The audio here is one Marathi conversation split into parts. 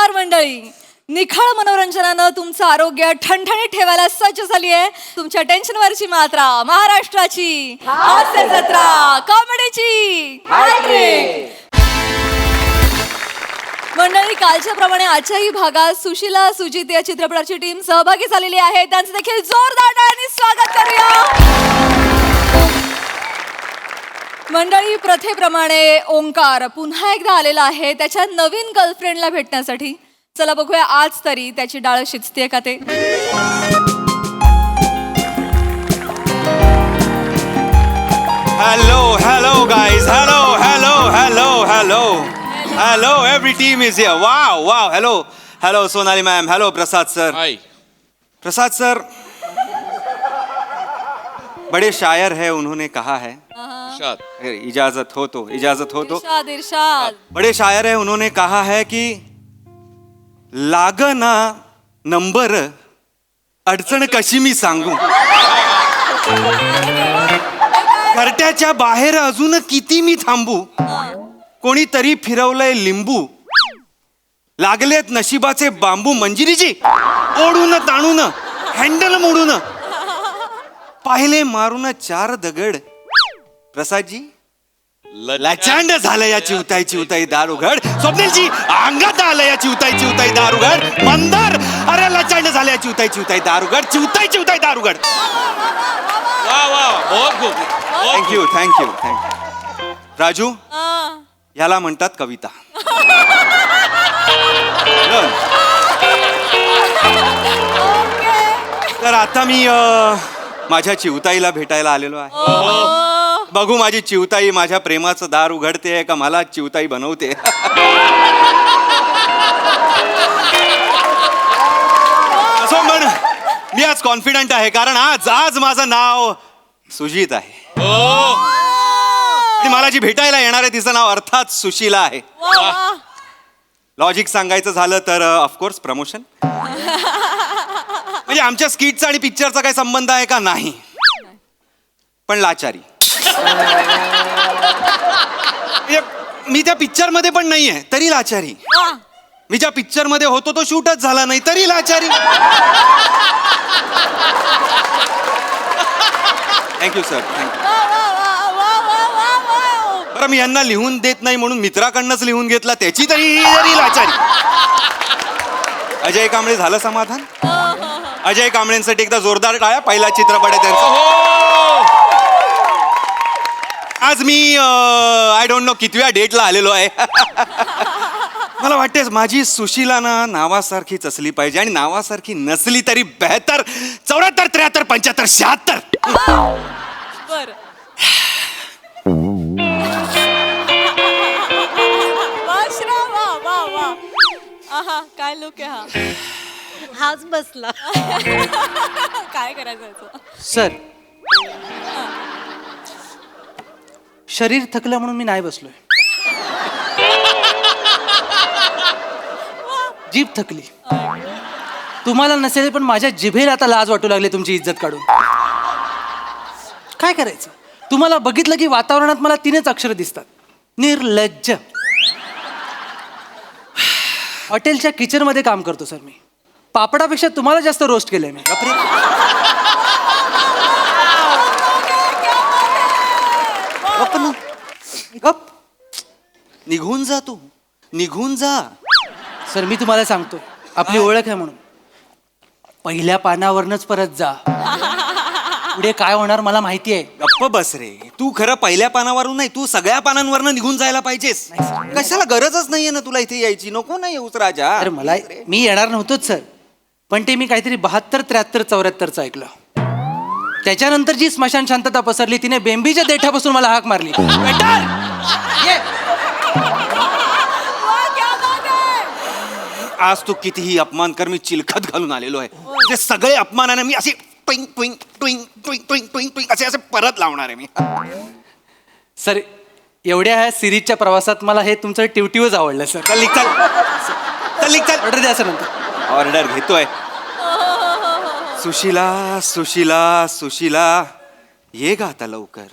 नमस्कार मंडळी. निखळ मनोरंजनानं तुमचं आरोग्य ठणठणीत ठेवायला सज्ज झाली आहे तुमच्या टेन्शनवरची मात्रा महाराष्ट्राची हास्य जत्रा कॉमेडीची मंडळी. कालच्या प्रमाणे आजच्याही भागात सुशीला सुजित या चित्रपटाची टीम सहभागी झालेली आहे. त्यांचं देखील जोरदार टाळ्यांनी स्वागत करूया. मंडळी, प्रथेप्रमाणे ओंकार पुन्हा एकदा आलेला आहे त्याच्या नवीन गर्लफ्रेंडला भेटण्यासाठी. चला बघूया आज तरी त्याची डाळ शिजते का ते. Hello guys, hello, every team is here. Wow, hello Sonali ma'am, hello Prasad sir. Hi. Prasad sir बड़े शायर है, उन्होंने कहा है, इरशाद. इजाजत हो तो इरशाद इरशाद. बड़े शायर है, उन्होंने कहा है कि लागना नंबर अडचण कशी मी सांगू. घरट्याच्या बाहेर अजून किती मी थांबू. कोणीतरी फिरवलंय लिंबू. लागलेत नशिबाचे बांबू. मंजिरीजी ओढून ताणून हँडल मोडून पाहिले मारून चार दगड. प्रसादजी लाचांड झालं या चिवताई दार उघड. स्वप्नीलजी अंगात आलं या चिवताई दार उघड. मंदार अरे लाचांड झालं या चिवताई दार उघड. चिवताई दार उघड. वाह बहुत खूप. थँक्यू. राजू, ह्याला म्हणतात कविता. तर आता मी माझ्या चिवताईला भेटायला आलेलो आहे. बघू माझी चिवताई माझ्या प्रेमाचं दार उघडते का मला चिवताई बनवते. असो म्हण, मी आज कॉन्फिडंट आहे कारण आज माझं नाव सुजित आहे. आणि मला जी भेटायला येणार आहे तिचं नाव अर्थात सुशीला आहे. लॉजिक सांगायचं झालं तर ऑफकोर्स प्रमोशन. म्हणजे आमच्या स्किटचा आणि पिक्चरचा काही संबंध आहे का? नाही, पण लाचारी. म्हणजे मी त्या पिक्चर मध्ये पण नाहीये तरी लाचारी. मी ज्या पिक्चर मध्ये होतो तो शूटच झाला नाही तरी लाचारी. Thank you sir, thank you. बरं, मी यांना लिहून देत नाही म्हणून मित्राकडनंच लिहून घेतला त्याची तरी लाचारी. अजय कांबळे झालं समाधान. अजय कांबळेंसाठी एकदा जोरदार टाळ्या. पहिला चित्रपट आहे त्यांचा. आज मी आय डोंट नो कितव्या डेटला आलेलो आहे. मला वाटते माझी सुशीला ना नावासारखीच असली पाहिजे आणि नावासारखी नसली तरी बेहतर. 74, 73, 75, 76. बर. वा काय लोक आहे हा. हाच बसला. काय करायचं सर, शरीर थकलं म्हणून मी नाही बसलोय. जीभ थकली. तुम्हाला नसेल पण माझ्या जिभेला आता लाज वाटू लागली तुमची इज्जत काढून. काय करायचं? तुम्हाला बघितलं की वातावरणात मला 3च अक्षर दिसतात. निर्लज्ज. हॉटेलच्या किचन मध्ये काम करतो सर मी. पापडापेक्षा तुम्हाला जास्त रोस्ट केलंय मी. गप. निघून जा तू, निघून जा. सर मी तुम्हाला सांगतो, आपली ओळख आहे म्हणून पहिल्या पानावरनच परत जा. पुढे काय होणार मला माहिती आहे. गप्प बस रे. तू खरं पहिल्या पानावरून नाही, तू सगळ्या पानांवरनं निघून जायला पाहिजेस. कशाला गरजच नाहीये ना तुला इथे यायची. नको ना येऊच राजा. अरे मला मी येणार नव्हतोच सर, पण ते मी काहीतरी 72, 73, 74चं ऐकलं. त्याच्यानंतर जी स्मशान शांतता पसरली तिने बेंबीच्या देठापासून मला हाक मारली. आज तू कितीही अपमान कर, मी चिलखत घालून आलेलो आहे. ते सगळे अपमानाने मी असे ट्विंग ट्विंग ट्विंग ट्विंग ट्विंग ट्विंग ट्विंग असे परत लावणार आहे मी. सर, एवढ्या ह्या सिरीजच्या प्रवासात मला हे तुमचं टिवटिवच आवडलं सर. चल निघ, चल. ऑर्डर द्या सर नंतर. ऑर्डर घेतोय. सुशीला ये गा आता लवकर.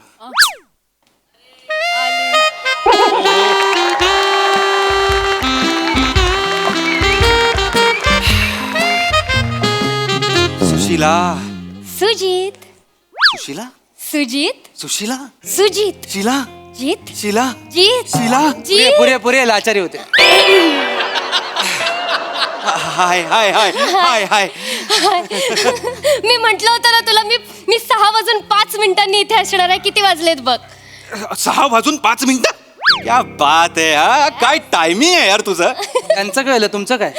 सुशीला सुजित सुशीला सुजित सुशीला सुजित शिला जीत शिला जीत शिला जीत पुरे पुरे लाचारी होते. हाय हाय हाय हाय हाय मी म्हंटल होतं ना तुला, मी 6:05 इथे असणार आहे. किती वाजलेत बघ? 6:05 क्या बात आहे हा, काय टायमिंग आहे यार तुझं. त्यांचं कळलं, तुमचं काय?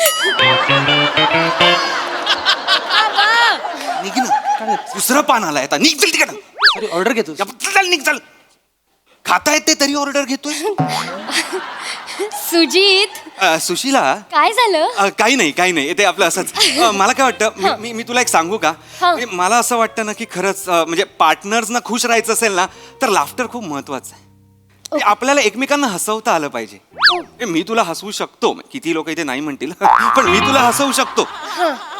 निघ ना, दुसरं पान आलाय आता, निघ चल तिकडं. अरे ऑर्डर घेतो. चल निघ चल. खाता येते तरी ऑर्डर घेतोय. सुजित, सुशीला काय झालं? काही नाही ते आपलं असंच. मला काय वाटतं, मी तुला एक सांगू का? म्हणजे मला असं वाटतं ना की खरंच म्हणजे पार्टनर्सना खुश राहायचं असेल ना तर लाफ्टर खूप महत्वाचं आहे. म्हणजे आपल्याला एकमेकांना हसवता आलं पाहिजे. मी तुला हसवू शकतो, किती लोक इथे नाही म्हणतील, पण मी तुला हसवू शकतो.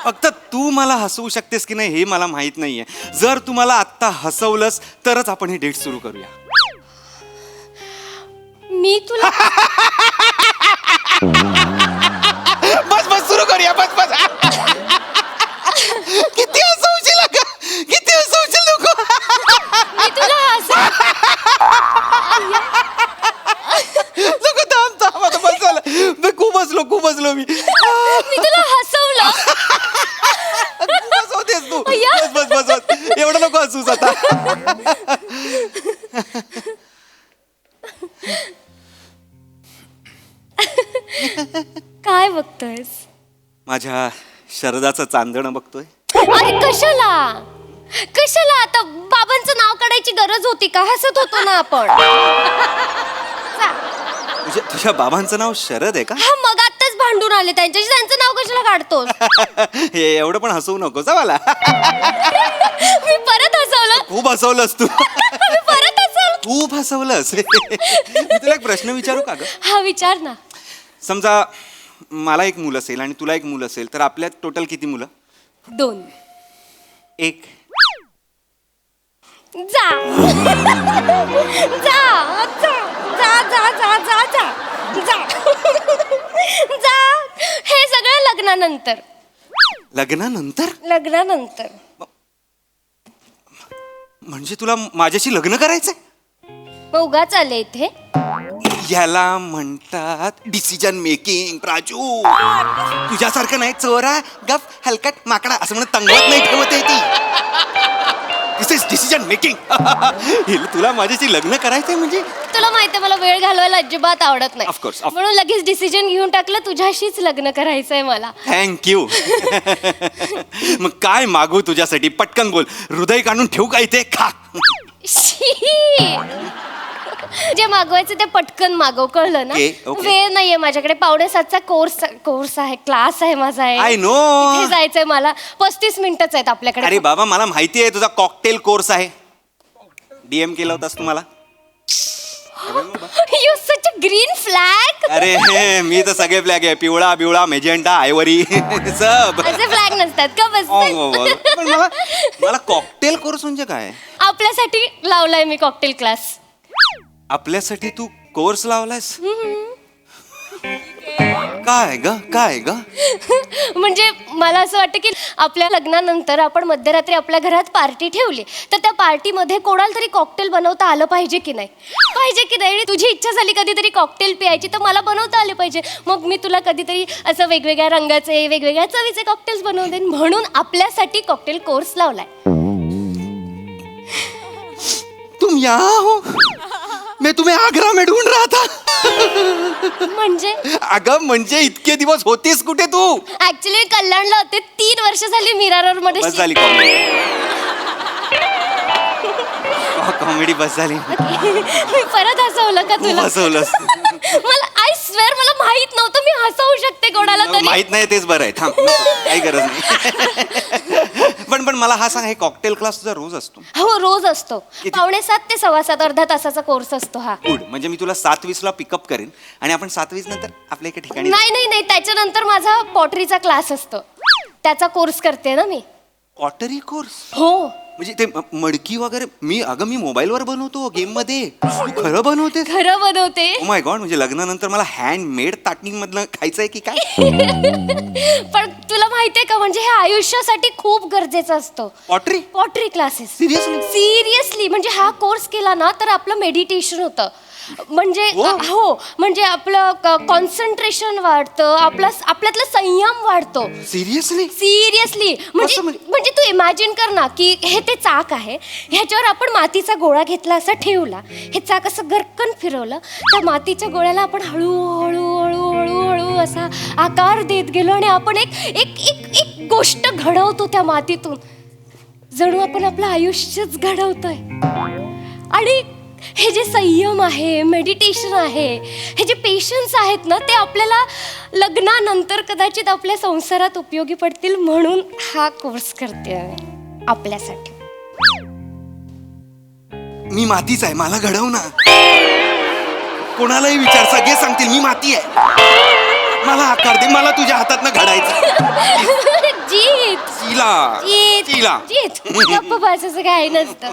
फक्त तू मला हसवू शकतेस की नाही हे मला माहित नाहीये. जर तू मला आत्ता हसवलंस तरच आपण ही डेट सुरू करूया. मी तुला बस सुरू करूया, बस. किती हसवशील अगं, किती हसवशील नको. मी तुला नको थांब आता, बस झालं. खूप हसलो मी. मी तुला हसवलं. हसवतेस तू. बस एवढं नको हसूस आता. काय बघतोयस? माझ्या शरदाचं चांदणं बघतोय. अरे कशाला आता बाबांचं नाव काढायची गरज होती का? हसत होतो ना आपण. म्हणजे तुझ्या बाबांचं नाव शरद आहे का? हा, मग आत्ताच भांडून आले त्यांच्याशी. त्यांचं नाव कशाला काढतोस? हे एवढं पण हसवू नकोस मला. मी परत हसवलं. खूप हसवलंस तू. मी परत हसवलं. खूप हसवलंस. मी तुला एक प्रश्न विचारू का ग? हा, विचार ना. समजा मला एक मूल असेल आणि तुला एक मूल असेल तर आपल्यात टोटल किती मुलं? 2. एक. जा जा जा जा जा जा जा जा जा जा. हे सगळं लग्नानंतर. लग्नानंतर म्हणजे तुला माझ्याशी लग्न करायचंय? मग उगाच आले इथे. याला म्हणतात डिसिजन मेकिंग. राजू, तुझ्यासारखं नाही चोरा गप हलकट माकडा असं म्हणत तंगवत नाही ठेवत आहे ती. दिस इज डिसिजन मेकिंग. तुला माझ्याशी लग्न करायचंय म्हणजे? तुला माहितीये मला वेळ घालवायला अजिबात आवडत नाही. Of course. म्हणून लगेच डिसिजन घेऊन टाकलं, तुझ्याशीच लग्न करायचंय मला. थँक्यू. मग काय मागू तुझ्यासाठी? पटकन बोल. हृदय काढून ठेवू का इथे? खा. शी. जे मागवायचं ते पटकन मागव, कळलं ना? Okay. वेळ नाहीये माझ्याकडे. 5:45चा कोर्स आहे, क्लास आहे माझा. I know. इथे जायचंय मला. 35 मिनिटच आहेत आपल्याकडे. अरे बाबा, मला माहिती आहे तुझा कॉकटेल कोर्स आहे. DM केला होतास तुम्हाला? You such a green flag. अरे मी तर सगळे फ्लॅग आहे. पिवळा बिवळा मेजेंटा आयवरी सब. असे फ्लॅग नसतात का? बस. पण मला कॉकटेल कोर्स म्हणजे काय? आपल्यासाठी लावलाय मी कॉकटेल क्लास. आपल्यासाठी तू कोर्स लावलायस? काय ग? म्हणजे मला असं वाटतं की आपल्या लग्नानंतर आपण मध्यरात्री आपल्या घरात पार्टी ठेवली तर त्या पार्टीमध्ये कोणाला तरी कॉकटेल बनवता आलं पाहिजे की नाही? तुझी इच्छा झाली कधीतरी कॉकटेल प्यायची तर मला बनवता आले पाहिजे. मग मी तुला कधीतरी असं वेगवेगळ्या रंगाचे वेगवेगळ्या चवीचे कॉकटेल्स बनवून देईन. म्हणून आपल्यासाठी कॉकटेल कोर्स लावलाय. तुम यहाँ हो? मैं तुम्हें आग्रा में ढूंढ रहा था. म्हणजे अगं म्हणजे इतके दिवस होतीस कुठे तू? ऍक्च्युली कल्याणला होते. 3 वर्ष झाली मीरा रोड मध्ये. बस झाली कॉमेडी बस झाली. मी परत हसवलं का खूप तुला? हसवलंस. मला आय स्वेअर मला माहित नव्हतं मी हसवू शकते कोणाला तरी. माहित नाही तेच बरं आहे. थांब, काही गरज नाही. पण मला हा सांग, हे कॉकटेल क्लास तुझा रोज असतो? हो, रोज असतो. 7:45 ते 7:15 अर्धा तासाचा कोर्स असतो हा. गुड. म्हणजे मी तुला 7:20 पिकअप करेन आणि आपण 7:20 नंतर आपल्या एका ठिकाणी. नाही त्याच्यानंतर माझा पॉटरीचा क्लास असतो. त्याचा कोर्स करते ना मी. Pottery course? हो. म्हणजे ते मडकी वगैरे मी मोबाईलवर बनवतो गेम मध्ये, तू खरं बनवते? खरं बनवते. ओ माय गॉड, म्हणजे लग्नानंतर मला हँडमेड ताटणी मधलं खायचंय की काय? पण तुला माहितीये का, म्हणजे हे आयुष्यासाठी खूप गरजेचं असतं. Pottery classes. Seriously? सिरियसली, म्हणजे हा कोर्स केला ना तर आपलं मेडिटेशन होतं. म्हणजे हो, म्हणजे आपलं कॉन्सन्ट्रेशन वाढतं, आपल्यातलं संयम वाढतो. सिरियसली म्हणजे म्हणजे तू इमॅजिन कर ना की हे ते चाक आहे, ह्याच्यावर आपण मातीचा गोळा घेतला, असा ठेवला, हे चाक असं गरकन फिरवलं, त्या मातीच्या गोळ्याला आपण हळूहळू हळूहळू हळू असा आकार देत गेलो आणि आपण एक एक एक एक गोष्ट घडवतो त्या मातीतून, जणू आपण आपलं आयुष्यच घडवतोय. आणि हे जे संयम आहे, मेडिटेशन आहे, हे जे पेशन्स आहेत ना, ते आपल्याला लग्नानंतर कदाचित आपल्या संसारात उपयोगी पडतील, म्हणून हा कोर्स करते आहे आपल्यासाठी. मी मातीच आहे, मला घडव ना. कोणालाही विचार, सगळे सांगतील मी माती आहे, मला आकार दे, मला तुझ्या हातातनं घडायचं. जीत गप्प बसायचं काय नसतं.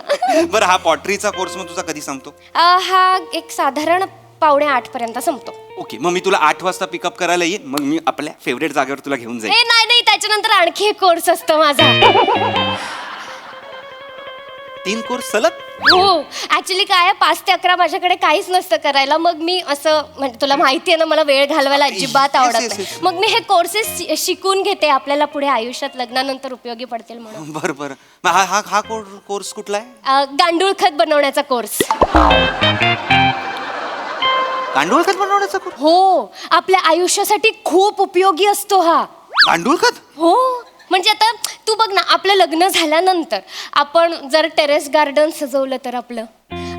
बरं, हा पॉटरीचा कोर्स मग तुझा कधी संपतो? हा एक साधारण 7:45 पर्यंत संपतो. ओके, मग मी तुला 8 वाजता पिकअप करायला येईन, मग मी आपल्या फेवरेट जागेवर तुला घेऊन जाईन. नाही, त्याच्यानंतर आणखी एक कोर्स असतो माझा. 3 कोर्स सलग? हो, ऍक्च्युली काय 5 ते 11 माझ्याकडे काहीच नसतं करायला, मग मी असं, म्हणजे तुला माहिती आहे ना मला वेळ घालवायला अजिबात आवडत नाही, मग मी हे कोर्सेस शिकून घेते, आपल्याला पुढे आयुष्यात लग्नानंतर उपयोगी पडतील म्हणून. बरं. मग हा कोर्स कुठला आहे? गांडूळ खत बनवण्याचा कोर्स. गांडूळ खत बनवण्याचा कोर्स? हो, आपल्या आयुष्यासाठी खूप उपयोगी असतो हा गांडूळ खत. हो, म्हणजे आता तू बघ ना, आपलं लग्न झाल्यानंतर आपण जर टेरेस गार्डन सजवलं तर आपलं,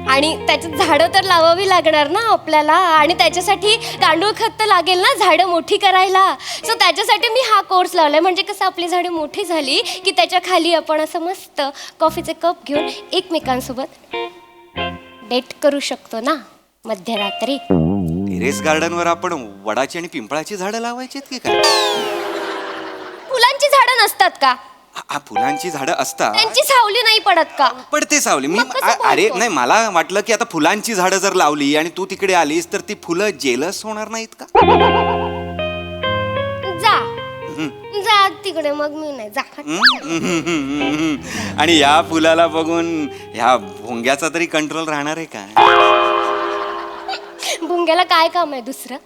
आणि त्याच्यात झाडं तर लावावी लागणार ना आपल्याला, आणि त्याच्यासाठी गांडूळ खत तर लागेल ना झाडं मोठी करायला. सो त्याच्यासाठी मी हा कोर्स लावलाय, म्हणजे कसं आपली झाडं मोठी झाली की त्याच्या खाली आपण असं मस्त कॉफीचे कप घेऊन एकमेकांसोबत डेट करू शकतो ना मध्यरात्री. टेरेस गार्डनवर आपण वडाची आणि पिंपळाची झाडं लावायची की काय? फुलांची झाडं नसतात का? फुलांची झाडं असतात, त्यांची सावली नाही पडत का? पडते सावली. मग कसं बोलतो? अरे नाही, मला वाटलं की आता फुलांची झाडं जर लावली आणि तू तिकडे आलीस तर ती फुलं जेलस होणार नाहीत का? जा तिकडे, मग मी नाही जा. आणि या फुलाला बघून ह्या भोंग्याचा तरी कंट्रोल राहणार आहे का? भुंग्याला काय काम आहे दुसरं?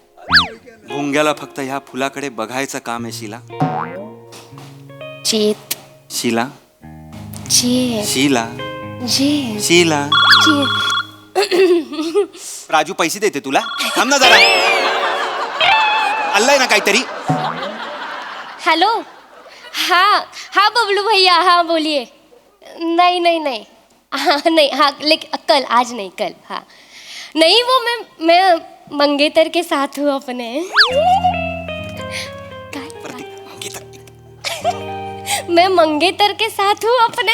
भोंग्याला फक्त ह्या फुलाकडे बघायचं काम आहे. शीला राजू पैसे देते तुला, थांब ना जरा. आलाय ना काहीतरी. हेलो, हा बबलू भैया, हाँ बोलिए. नहीं नहीं, हाँ लेकिन कल, आज नहीं, कल. हाँ नहीं, वो मैं मंगेतर के साथ हूँ अपने. मैं मंगेतर के साथ हूँ अपने.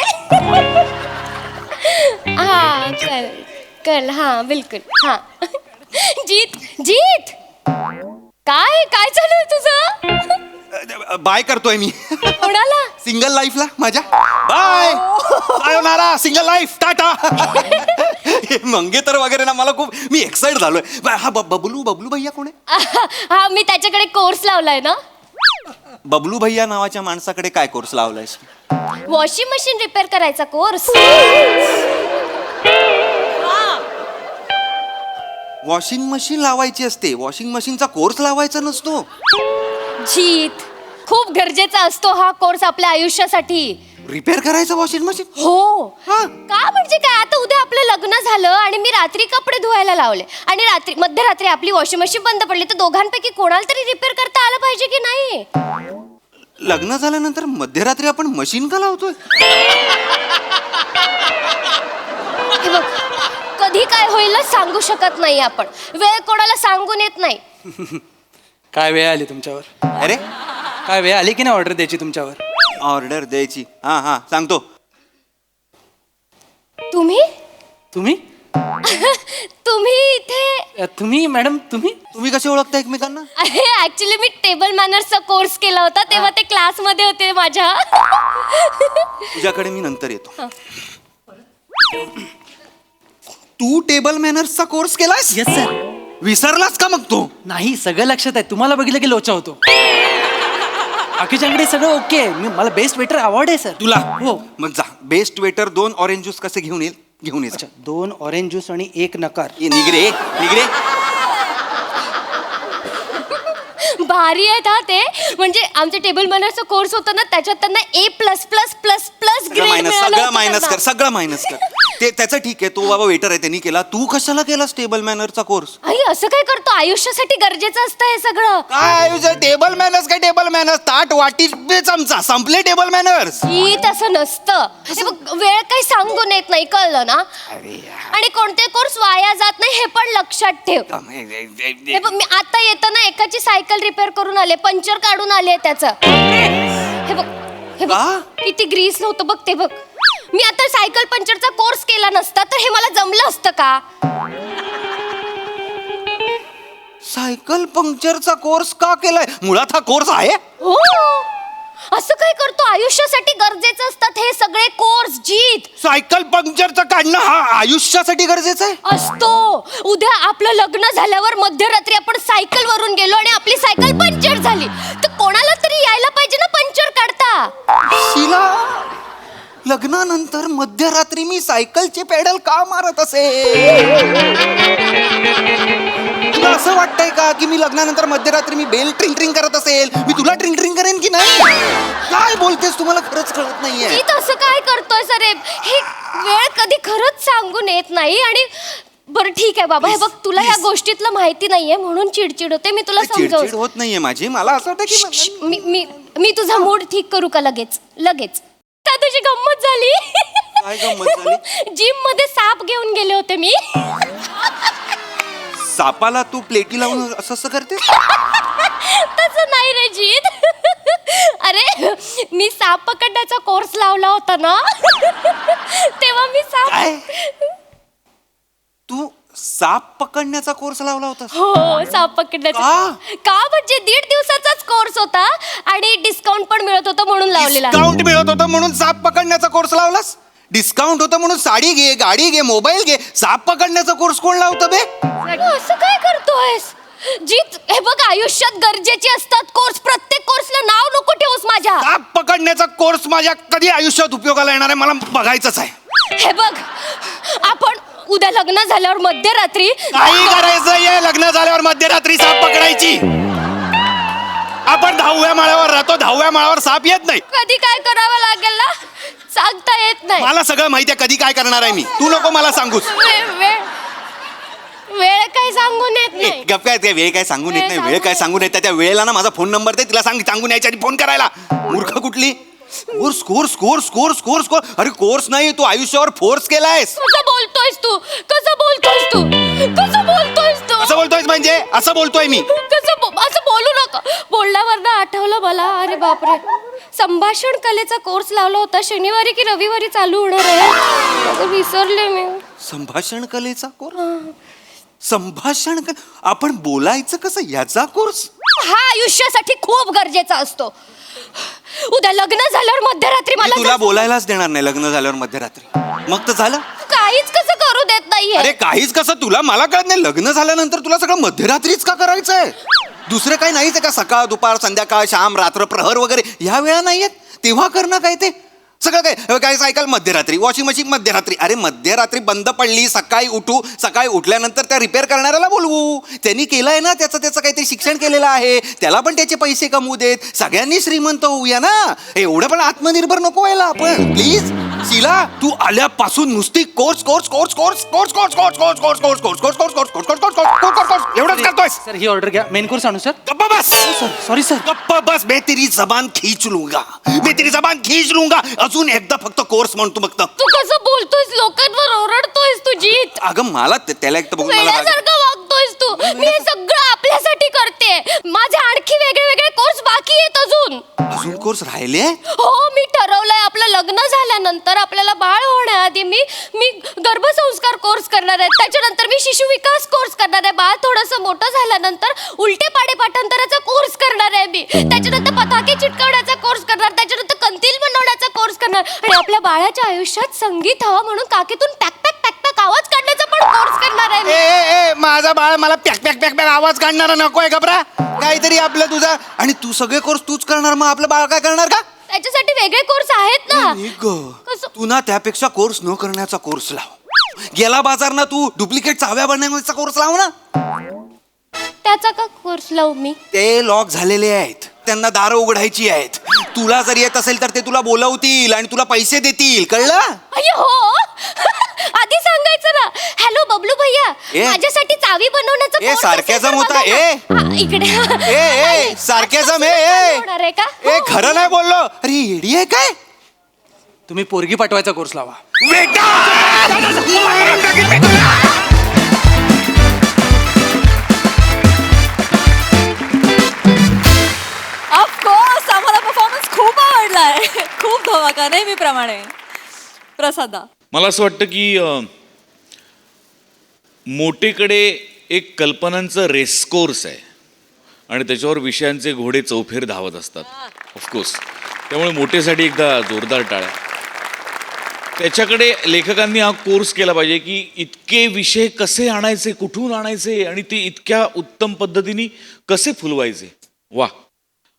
हाँ कल, हाँ बिल्कुल, हाँ. जीत काय चालू तुझं? बाय करतोय मी. कोणाला? सिंगल लाईफला माझ्या. बाय होणारा सिंगल लाईफ, टाटा. मंगेतर वगैरे ना, मला खूप, मी एक्साइट झालोय. हा बबलू भैया कोण आहे? हा, मी त्याच्याकडे कोर्स लावलाय ना. बबलू भैया नावाच्या माणसाकडे काय कोर्स लावलायस? वॉशिंग मशीन रिपेअर करायचा कोर्स. वॉशिंग मशीन लावायची असते, वॉशिंग मशीनचा कोर्स लावायचा नसतो. जीत, खूप गरजेचा असतो हा कोर्स आपल्या आयुष्यासाठी. रिपेअर करायचं वॉशिंग मशीन? हो. हा. का म्हणजे काय, आता उद्या आपलं लग्न झालं आणि मी रात्री कपडे धुवायला लावले आणि मध्यरात्री आपली वॉशिंग मशीन बंद पडली, तर दोघांपैकी कोणाला तरी रिपेअर करता आलं पाहिजे की नाही? लग्न झाल्यानंतर मध्यरात्री आपण मशीन का लावतोय? हे बघ, कधी काय होईल सांगू शकत नाही आपण, वेळ कोणाला सांगून येत नाही. काय वेळ आली तुमच्यावर? अरे काय वेळ आली की नाही ऑर्डर द्यायची तुमच्यावर? ऑर्डर द्यायची? हा सांगतो. तुम्ही तुम्ही इथे तुम्ही मॅडम तुम्ही तुम्ही कसे ओळखता एकमेकांना? ऍक्च्युली मी टेबल मॅनर्सचा कोर्स केला होता तेव्हा ते क्लासमध्ये होते माझ्या. तुझ्याकडे मी नंतर येतो. तू टेबल मॅनर्सचा कोर्स केलास? Yes sir. विसरलास का मग तू? नाही सगळं लक्षात आहे. तुम्हाला बघितलं की लोचा होतो. बाकीच्याकडे सगळं ओके आहे. मला बेस्ट वेटर अवॉर्ड आहे सर. तुला हो. मग जा बेस्ट वेटर 2 ऑरेंज ज्यूस कसे घेऊन येईल घेऊन ये. अच्छा 2 ऑरेंज ज्यूस आणि 1 नकार. निगरे निगरे. भारी आहेत हा ते. म्हणजे आमच्या टेबल मॅनर्सचा कोर्स होता ना त्याच्यात त्यांना A++++ ग्रेड सगळं मायनस कर सगळं मायनस कर. ते त्याचं ठीक आहे, तो बाबा वेटर आहे त्यांनी केला. तू कशाला केलास टेबल मॅनरचा कोर्स? आई असं काय करतो? आयुष्यासाठी गरजेचं असतं हे सगळं. काय टेबल मॅनर्स? काय टेबल मॅनर्स? ताट वाटी चमचा संपले टेबल मॅनर्स. ही तसं नसतं. हे बघ, वेळ काही सांगून येत नाही, कळलं ना? आणि कोणते कोर्स वाया जात नाही हे पण लक्षात ठेव. हे बघ, मी आता येताना एकाची सायकल रिपेअर करून आले, पंक्चर काढून आले त्याचं. हे बघ हे बघ का? किती ग्रीस नव्हतं बघ ते बघ. मी आता सायकल पंक्चरचा कोर्स केला नसता तर हे मला जमलं असतं का? सायकल पंक्चरचा कोर्स का केलाय? मुळात हा कोर्स आहे. हो, असं काय करतो? आयुष्यासाठी गरजेचं असतात हे सगळे कोर्स. जीत सायकल पंक्चरचं काढणं हा आयुष्यासाठी गरजेचं आहे. असतो. उद्या आपलं लग्न झाल्यावर मध्यरात्री आपण सायकल वरून गेलो आणि आपली सायकल पंक्चर झाली तर कोणाला तरी यायला पाहिजे ना पंक्चर काढता. शिला, लग्नानंतर मध्यरात्री मी सायकलचे पेडल का मारत तुला असं वाटतंय का की मी लग्नानंतर मध्यरात्री मी बेल ट्रिंग ट्रिंग करत असेल? मी तुला ट्रिंग ट्रिंग करेन की नाही? काय बोलतेस? तुम्हाला खरंच कळत नाहीये. जीत असं काय करतोय सर? हे वेळ कधी खरंच सांगून येत नाही. आणि बरं ठीक आहे बाबा, हे बघ तुला ह्या गोष्टीतलं माहिती नाहीये म्हणून चिडचिड होते. मी तुला चिडचिड समजावतो. होत नाहीये माझी. मला असं वाटतं की मी मी मी तुझा मूड ठीक करू का लगेच लगेच? का तुझी गंमत झाली? काय गंमत झाली? जिम मध्ये साप घेऊन गेले होते मी. सापाला तू प्लेटी लावून असं असं करते? तसं नाही रे जीत. अरे मी साप पकडण्याचा कोर्स लावला होता ना तेव्हा मी साप. काय? तू साप पकडण्याचा कोर्स लावला होता? हो, साप पकडण्याचा. का म्हणजे 1.5 दिवसाचाच कोर्स होता आणि डिस्काउंट पण मिळत होतं म्हणून लावलेला. डिस्काउंट मिळत होतं म्हणून साप पकडण्याचा कोर्स लावलास? डिस्काउंट होतं म्हणून साडी घे, गाडी घे, मोबाईल घे. साप पकडण्याचा कोर्स कोण लावतं बे? असं काय करतोयस जीत? हे बघ, आयुष्यात गरजेचे असतात कोर्स. प्रत्येक कोर्सला नाव नको ठेवूस माझ्या. साप पकडण्याचा कोर्स माझ्या कधी आयुष्यात उपयोगाला येणार आहे मला बघायचंच आहे. हे बघ, आपण उद्या लग्न झाल्यावर मध्यरात्री काही करायचंय लग्न झाल्यावर मध्यरात्री साप पकडायची? आपण 10व्या माळ्यावर राहतो, 10व्या माळ्यावर साप येत नाही. कधी काय करावं लागेल ना सांगता येत नाही. मला सगळं माहिती आहे कधी काय करणार आहे मी. तू नको मला सांगूस. वेळ काही सांगून येत नाही. गप काय? वेळ काय सांगून येत नाही? वेळ काय सांगून येत? त्या वेळेला ना माझा फोन नंबर दे, तिला सांगून यायच्या आधी फोन करायला. मूर्ख कुठली? Course course course course course course. अरे कोर्स नाही, तू आयुष्यावर फोर्स केलायस. कसं बोलतोयस तू? कसं बोलतोयस तू? कसं बोलतोयस तू? असं बोलतोयस म्हणजे? असं बोलतोय मी. असं बोलू नका. बोलल्यावर ना आठवलं मला. अरे बापरे, संभाषण कलेचा कोर्स लावला होता. शनिवारी की रविवारी चालू होणार आहे. विसरले मी. संभाषण कलेचा कोर्स? संभाषण आपण बोलायचं कसं याचा कोर्स? हा आयुष्यासाठी खूप गरजेचा असतो. उद्या लग्न झाल्यावर मध्यरात्री मला तुला बोलायलाच देणार नाही लग्न झाल्यावर मध्यरात्री. मग तर झालं. काहीच कसं करू देत नाहीये. अरे काहीच कसं? तुला मला कळत नाही. लग्न झाल्यानंतर तुला सगळं मध्यरात्रीच का करायचंय? दुसरं काही नाहीच आहे का? सकाळ, दुपार, संध्याकाळ, शाम, रात्र, प्रहर वगैरे ह्या वेळा नाहीयेत? तेव्हा करणं काय ते सगळं काय? काय सायकल मध्यरात्री, वॉशिंग मशीन मध्यरात्री. अरे मध्यरात्री बंद पडली, सकाळी उठू, सकाळी उठल्यानंतर त्या रिपेअर करणाऱ्याला बोलवू. त्यांनी केलंय ना, त्याचं काहीतरी शिक्षण केलेलं आहे, त्याला पण त्याचे पैसे कमवू देत. सगळ्यांनी श्रीमंत होऊया ना. एवढं पण आत्मनिर्भर नको व्हायला आपण. प्लीज शीला, तू आल्यापासून नुसती course course course course course course course course course course course course course course course course course course course एवढंच करतोय. सर ही ऑर्डर घ्या. मेन कोर्स आणू सर? गप्पा बस. Sorry sir. गप्पा बस. मैं तेरी जबान खींच लूंगा, मैं तेरी जबान खींच लूंगा. अजून एकदा फक्त कोर्स म्हणतो फक्त. तू कसं बोलतोयस? लोकांवर ओरडतोयस तू जीत. अगं मला त्याला एक तर बघून मला राग- वेड्यासारखं वागतोयस तू. मी हे सगळं आपल्यासाठी करते. माझे आणखी वेगळे वेगळे कोर्स बाकी आहेत अजून. अजून कोर्स राहिले? हो, मी ठरवलंय आपलं आपलं लग्न झाल्यानंतर आपल्याला बाळ होण्याआधी मी गर्भसंस्कार कोर्स करणार आहे, त्याच्यानंतर मी शिशु विकास कोर्स करणार आहे, बाळ थोडंसं मोठं झाल्यानंतर उलटे पाडे पाठांतराचा कोर्स करणार आहे मी, त्याच्यानंतर पताके चिटकवण्याचा कोर्स करणार, त्याच्यानंतर कंदील बनवण्याचा कोर्स करणार आणि आपल्या बाळाच्या आयुष्यात संगीत हवा म्हणून काकीतून पॅक पॅक पॅक पॅक आवाज काढण्याचा पण कोर्स करणार आहे मी. ए माझा बाळ मला पॅक पॅक पॅक पॅक आवाज काढणारा नकोय घबरा. काहीतरी आपलं तुझा आणि तू सगळे कोर्स तूच करणार, मग आपलं बाळ काय करणार का? त्याच्यासाठी वेगळे कोर्स आहेत ना. कसं? तू ना त्यापेक्षा कोर्स न करण्याचा कोर्स लाव. गेला बाजार ना तू डुप्लिकेट चाव्या बनवण्याचा कोर्स लाव ना. त्याचा का कोर्स लावू मी? ते लॉक झालेले आहेत, त्यांना दारं उघडायची आहेत. तुला जर येत असेल तर ते तुला बोलवतील आणि तुला पैसे देतील, कळलं? अय्यो हो. आधी सांगायचं ना. हॅलो बबलू भैया, ए. माझ्यासाठी चावी बनवण्याचं ए, course असेल sarcasm तर होता, बघा ना. ए. हा, इकडे ए सारख्याचा होणार आहे का? ए खरं नाही बोललो. अरे येडी आहे काय? तुम्ही पोरगी पाठवायचा कोर्स लावा. ऑफकोर्स आम्हाला परफॉर्मन्स खूप आवडलाय. खूप धमाका नेहमीप्रमाणे. प्रसादा. मला असं वाटतं की मोठेकडे एक कल्पनांचं रेसकोर्स आहे आणि त्याच्यावर विषयांचे घोडे चौफेर धावत असतात ऑफकोर्स. त्यामुळे मोठेसाठी एकदा जोरदार टाळ्या. त्याच्याकडे लेखकांनी हा कोर्स केला पाहिजे की इतके विषय कसे आणायचे, कुठून आणायचे आणि ते इतक्या उत्तम पद्धतीने कसे फुलवायचे. वा.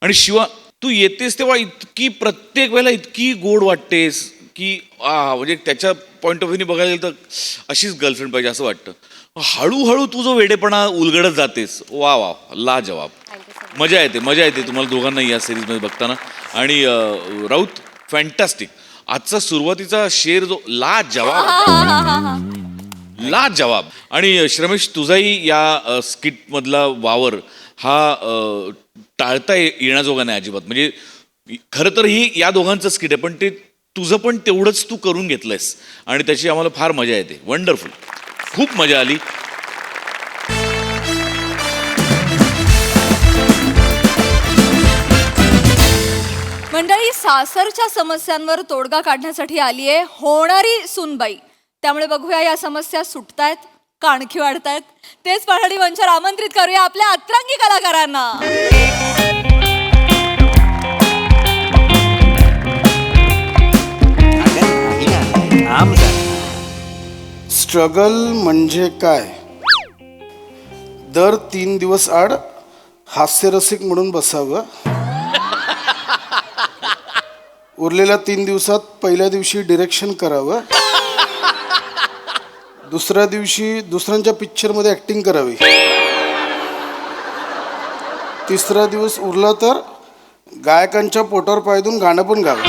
आणि शिवा तू येतेस तेव्हा इतकी प्रत्येक वेळेला इतकी गोड वाटतेस की म्हणजे त्याच्या पॉईंट ऑफ व्ह्यूने बघायला गेलं तर अशीच गर्लफ्रेंड पाहिजे असं वाटतं. हळूहळू तू जो वेडेपणा उलगडत जातेस, वा वा ला जवाब. मजा येते तुम्हाला दोघांना या सिरीजमध्ये बघताना. आणि राऊत फॅन्टॅस्टिक. आजचा सुरुवातीचा शेर जो ला जवाब. आणि श्रमेश तुझाही या स्किटमधला वावर हा टाळता येण्याजोगा नाही अजिबात. म्हणजे खरं तर ही या दोघांचं स्किट आहे, पण ते तुझं पण तेवढंच तू करून घेतलंयस आणि त्याची आम्हाला फार मजा येते. वंडरफुल. खूप मजा आली. मंडळी, सासरच्या समस्यांवर तोडगा काढण्यासाठी आली आहे होणारी सूनबाई. त्यामुळे बघूया या समस्या सुटतायत का आणखी वाढतायत. तेच पाहणी मंचावर आमंत्रित करूया आपल्या अतरंगी कलाकारांना. स्ट्रगल म्हणजे काय? दर 3 दिवस आड हास्यरसिक म्हणून बसावं. उरलेल्या 3 दिवसात पहिल्या दिवशी डिरेक्शन करावं, दुसऱ्या दिवशी दुसऱ्यांच्या पिक्चरमध्ये ॲक्टिंग करावी, तिसरा दिवस उरला तर गायकांच्या पोटावर पाय देऊन गाणं पण गावं.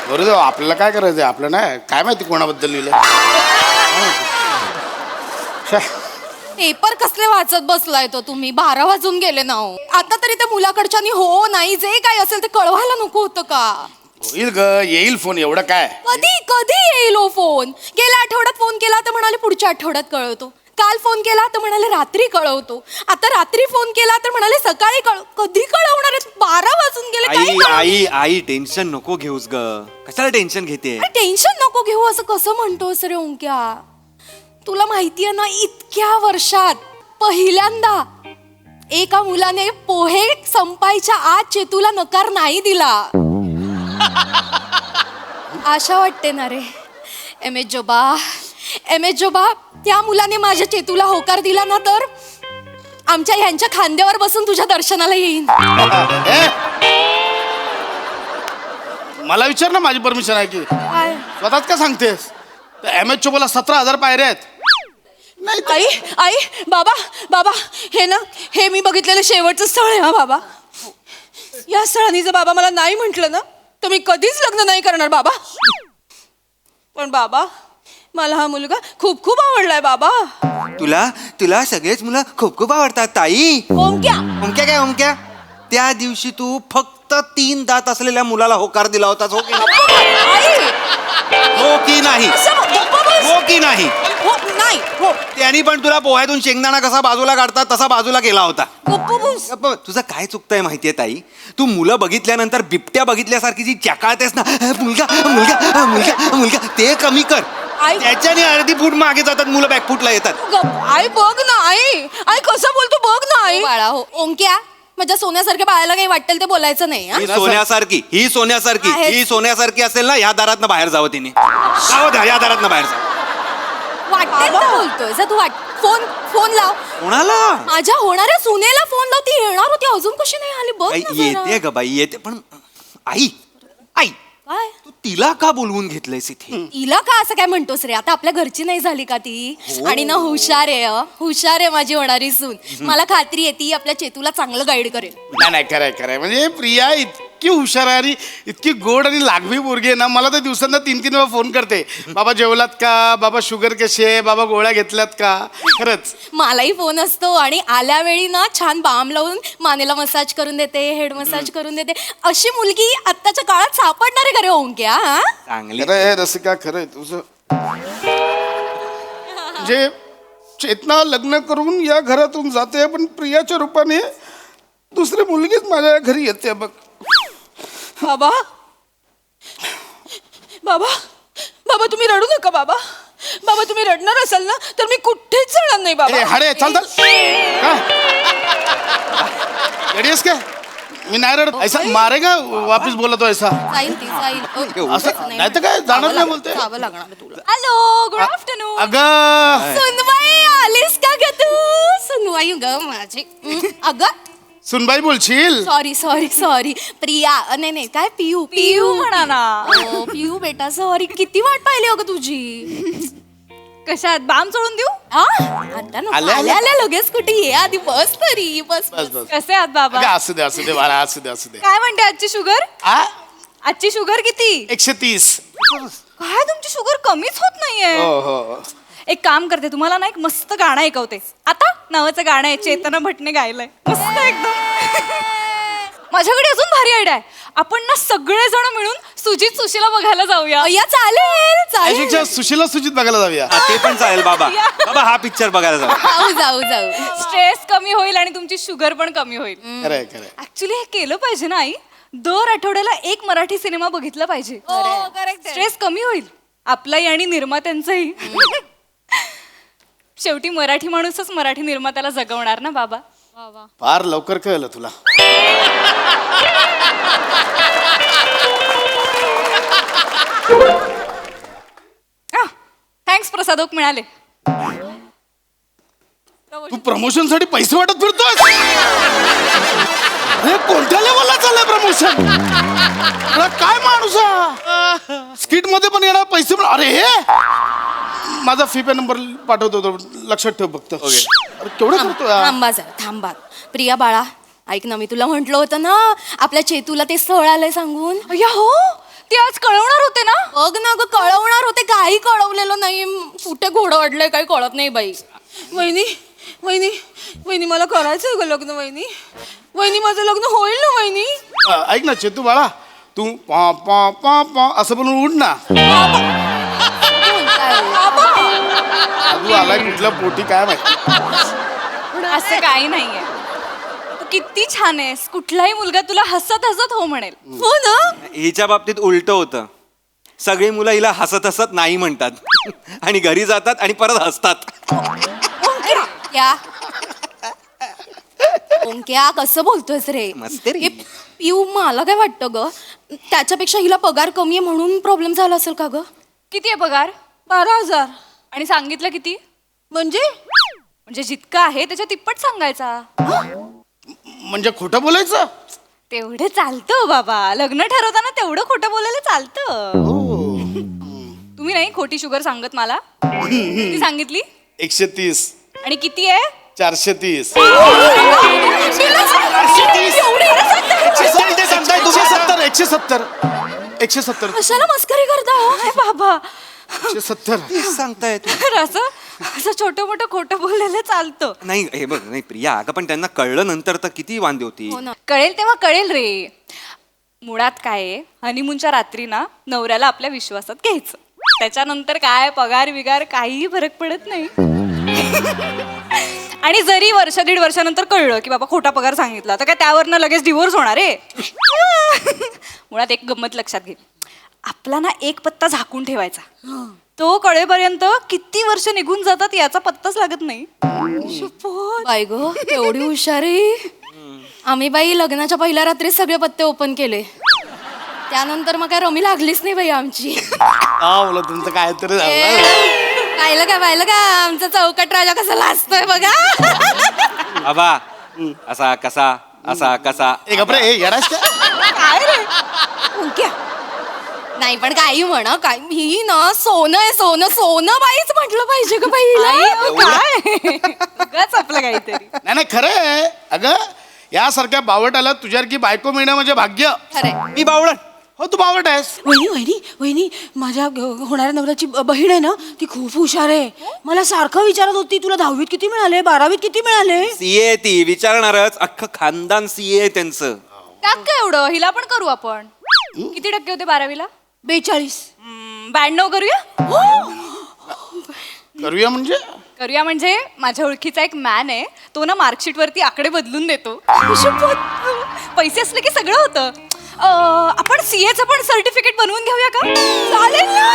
बरोबर. आपल्याला काय करायचं? आपलं नाही काय माहिती कोणाबद्दल लिहिलं. पेपर कसले वाचत बसलाय तो तुम्ही? 12 वाजून गेले ना हो. आता तरी त्या मुलाकडच्यानी हो नाही जे काय असेल ते कळवायला नको होतं का? होईल ग, येईल फोन. एवढं काय? कधी कधी येईल हो फोन? गेल्या आठवड्यात फोन केला तर म्हणाले पुढच्या आठवड्यात कळवतो. काल फोन केला तर म्हणाले रात्री कळवतो. आता रात्री फोन केला तर म्हणाले सकाळी कधी कळवणार आहेत? 12 वाजून गेले. आई आई आई टेन्शन नको घेऊस ग. कशाला टेन्शन घेते? टेन्शन नको घेऊ असं कसं म्हणतोस रे ओंक्या? तुला माहितीये ना, इतक्या वर्षात पहिल्यांदा एका मुलाने पोहे संपायच्या आत चेतूला नकार नाही दिला. आशा वाटते ना रे. एम एच जोबा, त्या मुलाने माझ्या चेतूला होकार दिला ना तर आमच्या ह्यांच्या खांद्यावर बसून तुझ्या दर्शनाला येईन. मला विचार ना, माझी परमिशन आहे की? स्वतःच का सांगतेस? MH बोला 17,000 पायऱ्या आहेत. आई बाबा हे ना, हे मी बघितलेलं शेवटचं स्थळ आहे. हा बाबा, या स्थळाने जर बाबा मला नाही म्हटलं ना तर मी कधीच लग्न नाही करणार बाबा. पण बाबा, मला हा मुलगा खूप खूप आवडलाय बाबा. तुला सगळेच मुलं खूप खूप आवडतात ताई. ओमक्या त्या दिवशी तू फक्त 3 दात असलेल्या मुलाला होकार दिला होतास, हो की नाही? हो की नाही? हो की नाही हो नाही हो त्यांनी पण तुला पोह्यातून शेंगदाणा कसा बाजूला काढतात तसा बाजूला केला होता गप्प बस. गप्प, तुझं काय चुकतंय माहितीये ताई, तू मुलं बघितल्यानंतर बिबट्या बघितल्यासारखी जी चकाळतेस ना, मुलगा मुलगा मुलगा मुलगा, ते कमी कर. आई- त्याच्याने अर्धी फूट मागे जातात मुलं, बॅकफूटला येतात. गप्प. आई बघ ना आई आई कसं बोलतो बघ ना आई. बाळा हो ओंक्या माझ्या सोन्यासारख्या बाळाला काही वाटेल ते बोलायचं नाही हा? ही सोन्यासारखी आहेच. ही सोन्यासारखी असेल ना, ह्या दारातनं बाहेर जावं तिने. जावं द्या, या दारातनं बाहेर जावं. वाटेल तर बोलतोय जा तू फोन फोन लाव कोणाला माझ्या होणाऱ्या सुनेला फोन लाव, ती येणार होती अजून कशी नाही आली बघ आई, ना जरा. येते ग बाई येते, पण आई आई काय तू तिला का बोलवून घेतलंयस इथे? तिला का असं काय म्हणतोस रे, आता आपल्या घरची नाही झाली का ती? आणि ना हुशार आहे हुशार आहे माझी होणारी सून. मला खात्री आहे ती आपल्या चेतूला चांगलं गाईड करेल. नाही खरंय म्हणजे प्रिया इतकी हुशार आहे आणि इतकी गोड आणि लागवी पोरगी आहे ना, मला तर दिवसांना 3-3 वेळा फोन करते, बाबा जेवलात का, बाबा शुगर कशी आहे, बाबा गोळ्या घेतल्यात का. खरंच मलाही फोन असतो आणि आल्या वेळी ना छान बाम लावून मानेला मसाज करून देते, हेड मसाज करून देते. अशी मुलगी आत्ताच्या काळात सापडणार आहे का रे ओंक्या? हा? चांगली खरं आहे रसिका, खरं आहे तुझं. म्हणजे चेतना लग्न करून या घरातून जाते, पण प्रियाच्या रूपाने दुसरी मुलगीच माझ्या घरी येते बघ. बाबा बाबा बाबा तुम्ही रडू नका बाबा. बाबा तुम्ही रडणार असाल ना तर मी कुठेच जाणार नाही ए, बाबा. हाडे चल चल काय येडीस काय, मी नाही रडत. ऐसा मारेगा वापिस बोलतो ऐसा. जाईल ती जाईल. असं नाही तर काय, जाणार नाही बोलते. जावं लागणार आहे तुला. Hello good afternoon. अगं सुनबाई आलीस का ग तू? सुनबाई ग माझी. अगं सुनबाई बोलशील. सॉरी सॉरी सॉरी प्रिया नाही काय पियू पियू म्हणा ना. पियू बेटा सॉरी, किती वाट पाहिली अगं तुझी. कशात बाम सोडून देऊ? आता नको. आल्या- आल्या आल्या लगेच कुठे ये, आधी बस तरी बस बस बस. कसे आहात बाबा? अगं असू दे बाळा, असू दे. काय म्हणते आजची शुगर? आ आजची शुगर किती? 130. काय तुमची शुगर कमीच होत नाहीये. हो हो. एक काम करते, तुम्हाला ना एक मस्त गाणं ऐकवते. आता नावाचं गाणं आहे, चेतना भटने गायलंय, मस्त एकदम. माझ्याकडे अजून भारी आयडिया आहे. आपण ना सगळेजण मिळून सुजित सुशीला बघायला जाऊया. या चालेल चालेल. आशिकच्या सुशीला सुजित बघायला जाऊया. हा, ते पण चालेल बाबा. बाबा हा पिक्चर बघायला जाऊ. जाऊ जाऊ जाऊ. स्ट्रेस कमी होईल आणि तुमची शुगर पण कमी होईल. खरंय ऍक्च्युली हे केलं पाहिजे ना आई. दर आठवड्याला एक मराठी सिनेमा बघितला पाहिजे. करेक्ट. स्ट्रेस कमी होईल आपलाही आणि निर्मात्यांचाही. शेवटी मराठी माणूसच मराठी निर्मात्याला जगवणार ना बाबा. फार लवकर कळलं तुला. थँक्स प्रसादोक मिळाले. तू प्रमोशन साठी पैसे वाटत फिरतोय. हे कोणत्या लेवलला चाललंय प्रमोशन? काय माणूस स्किट मध्ये पण येणार पैसे पण. अरे हे माझा फी पे नंबर पाठवतो, लक्षात ठेव फक्त. अरे केवढं करतोय हा? थांबा जरा थांबा. प्रिया बाळा ऐक ना, मी तुला म्हंटल होतं ना आपल्या चेतूला ते स्थळ आलंय सांगून. अय्या हो, ते आज कळवणार होते ना. बघ ना ग, कळवणार होते, काही कळवलेलं नाही. कुठे घोडं अडलंय काही कळत नाही बाई. वहिनी वहिनी वहिनी मला करायचंय ग लग्न. वहिनी वहिनी माझं लग्न होईल ना वहिनी? ऐक ना चेतू बाळा, तू पा पा पा पा असं म्हणून उठ ना. तू आलाय कुठल्या पोटी काय माहिती. असं काही नाहीये. तू किती छान आहेस, कुठलाही मुलगा तुला हसत हसत हो म्हणेल. हो ना. हिच्या बाबतीत उलट होतं. सगळी मुलं हिला हसत हसत नाही म्हणतात आणि घरी जातात आणि परत हसतात. क्या ओंक्या कसं बोलतोयस रे? मस्त रे. हे पिऊ मला काय वाटतं ग, त्याच्यापेक्षा हिला पगार कमी आहे म्हणून प्रॉब्लेम झाला असेल का ग? किती आहे पगार? 12,000. आणि सांगितलं किती? म्हणजे म्हणजे जितकं आहे त्याच्या तिप्पट सांगायचा. म्हणजे खोटं बोलायचं? तेवढं चालतं बाबा, लग्न ठरवताना तेवढं खोटं बोलायला चालतं. तुम्ही नाही खोटी शुगर सांगत मला. किती सांगितली? 130. आणि किती आहे? 430. 170. कशाला मस्करी करता हो? काय बाबा, 170. सांगताय तू. तर असं छोटं मोठं खोटं बोलायला चालतं. नाही हे बघ, नाही प्रिया, अगं पण त्यांना कळलं नंतर तर किती वांदे होती. हो ना. कळेल तेव्हा कळेल रे. मुळात काय आहे, हनीमूनच्या रात्री ना नवऱ्याला आपल्या विश्वासात घ्यायचं. त्याच्यानंतर काय पगार बिगार काहीही फरक पडत नाही. आणि जरी वर्ष दीड वर्षानंतर कळलं की बाबा खोटा पगार सांगितला तर काय त्यावरनं लगेच डिवोर्स होणार आहे. मुळात एक गंमत लक्षात घे, आपला ना एक पत्ता झाकून ठेवायचा, तो कळेपर्यंत किती वर्ष निघून जातात याचा पत्ताच लागत नाही. बाई गो एवढी हुशारी. आम्ही बाई लग्नाच्या पहिल्या रात्री सगळे पत्ते ओपन केले, त्यानंतर मग काय रमी लागलीच नाही बाई आमची. बोला तुमचं काय तरी झालं. पाहिलं का आमचा चौकट राजा कसा लाजतोय बघा. बाबा असा कसा असा कसा ए गप्रे ए येडास का? काय रे उंक्या. नाही पण काही म्हणा काय, ही ना सोनं आहे सोनं, सोनं बाईच म्हटलं पाहिजे का बाईला. काय उगाच आपलं काहीतरी. नाही नाही खरं आहे. अगं यासारख्या बावटाला तुझ्यासारखी बायको मिळणं म्हणजे भाग्य. खरे मी बावळट. हो तू बावट आहेस. वहिनी वहिनी वहिनी माझ्या होणाऱ्या नवऱ्याची बहीण आहे ना, ती खूप हुशार आहे. मला सारखं विचारत होती तुला 10वीत किती मिळाले 12वीत किती मिळाले. सीए ती विचारणारच, अख्खं खानदान सीए त्यांचं. त्यात काय एवढं, हिला पण करू आपण. किती टक्के होते 12वीला? 42. 92 करूया. करूया म्हणजे करूया म्हणजे माझ्या ओळखीचा एक मॅन आहे, तो ना मार्कशीट वरती आकडे बदलून देतो. पैसे असले की सगळं होतं. आपण सीएचं पण सर्टिफिकेट बनवून घेऊया का? चालेल ना,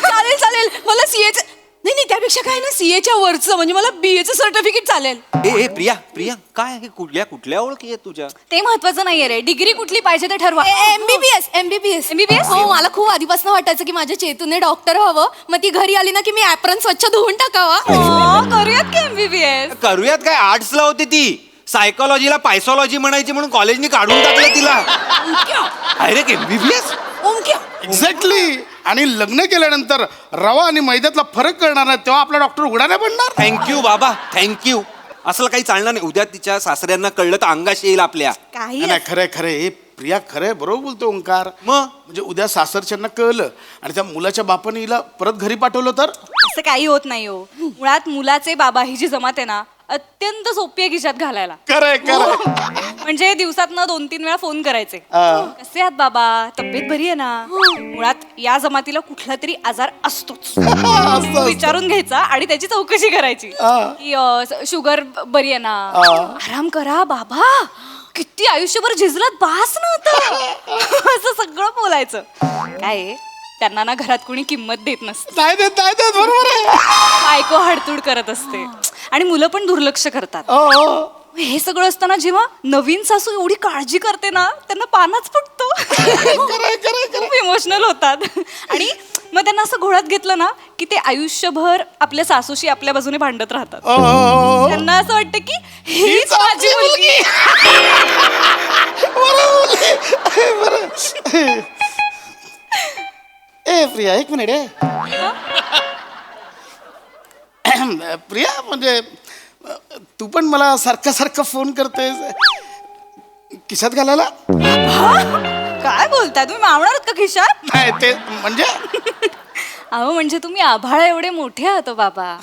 चालेल चालेल. मला सीएचं नाही नाही त्यापेक्षा काय ना, सीएच्या वरचं म्हणजे मला बीएचं सर्टिफिकेट चालेल. ए प्रिया प्रिया काय हे कुठल्या ओळखी आहेत तुझ्या? ते महत्वाचं नाहीये रे, डिग्री कुठली पाहिजे ते ठरवा. MBBS MBBS MBBS? हो, मला खूप आधीपासून वाटायचं की माझ्या चेतूने डॉक्टर व्हावं, मग ती घरी आली ना की मी ऍप्रन स्वच्छ धुवून टाकावा. करूयात की MBBS? करूयात काय, आर्ट्सला होती ती, सायकोलॉजीला पायसॉलॉजी म्हणायची म्हणून कॉलेजनी काढून टाकलं तिला. Direct MBBS. ओमक्या एक्झॅक्टली. आणि लग्न केल्यानंतर रवा आणि मैद्यातला फरक करणार नाही तेव्हा आपला डॉक्टर उघडा नाही पडणार. थँक्यू बाबा थँक्यू. असलं काही चालणार नाही. उद्या तिच्या सासऱ्यांना कळलं तर अंगाशी येईल आपल्या. काही नाही खरंय खरंय हे प्रिया खरंय बरोबर बोलतो ओंकार. मग म्हणजे उद्या सासरच्यांना कळलं आणि त्या मुलाच्या बापाने हिला परत घरी पाठवलं तर असं काही होत नाही हो. मुळात मुलाचे बाबा ही जी जमात आहे ना, अत्यंत सोपी आहे खिशात घालायला. खरंय खरंय. म्हणजे दिवसातनं 2-3 वेळा फोन करायचे, कसे आहात बाबा, तब्येत बरी आहे ना. मुळात या जमातीला कुठला तरी आजार असतोच, विचारून घ्यायचा आणि त्याची चौकशी करायची की शुगर बरी आहे ना, आराम करा बाबा, किती आयुष्यभर झिजलत बास नव्हतं, असं सगळं बोलायचं. काय आहे, त्यांना ना घरात कोणी किंमत देत नसते. नाही देत बरोबर आहे. बायको हडतूड करत असते आणि मुलं पण दुर्लक्ष करतात. हे सगळं असताना जेव्हा नवीन सासू एवढी काळजी करते ना, त्यांना पानाच फुटतो. खूप इमोशनल होतात. आणि मग त्यांना असं घोळात घेतलं ना की ते आयुष्यभर आपल्या सासूशी आपल्या बाजूने भांडत राहतात. त्यांना असं वाटतं की हीच माझी मुलगी. ए प्रिया एक मिनिट आहे. प्रिया म्हणजे तू पण मला सारखा फोन करतेस खिशात घालायला. काय बोलताय तुम्ही, मावणार आहात का खिशात? नाही ते म्हणजे अहो म्हणजे तुम्ही आभाळ एवढे मोठे आहात हो बाबा,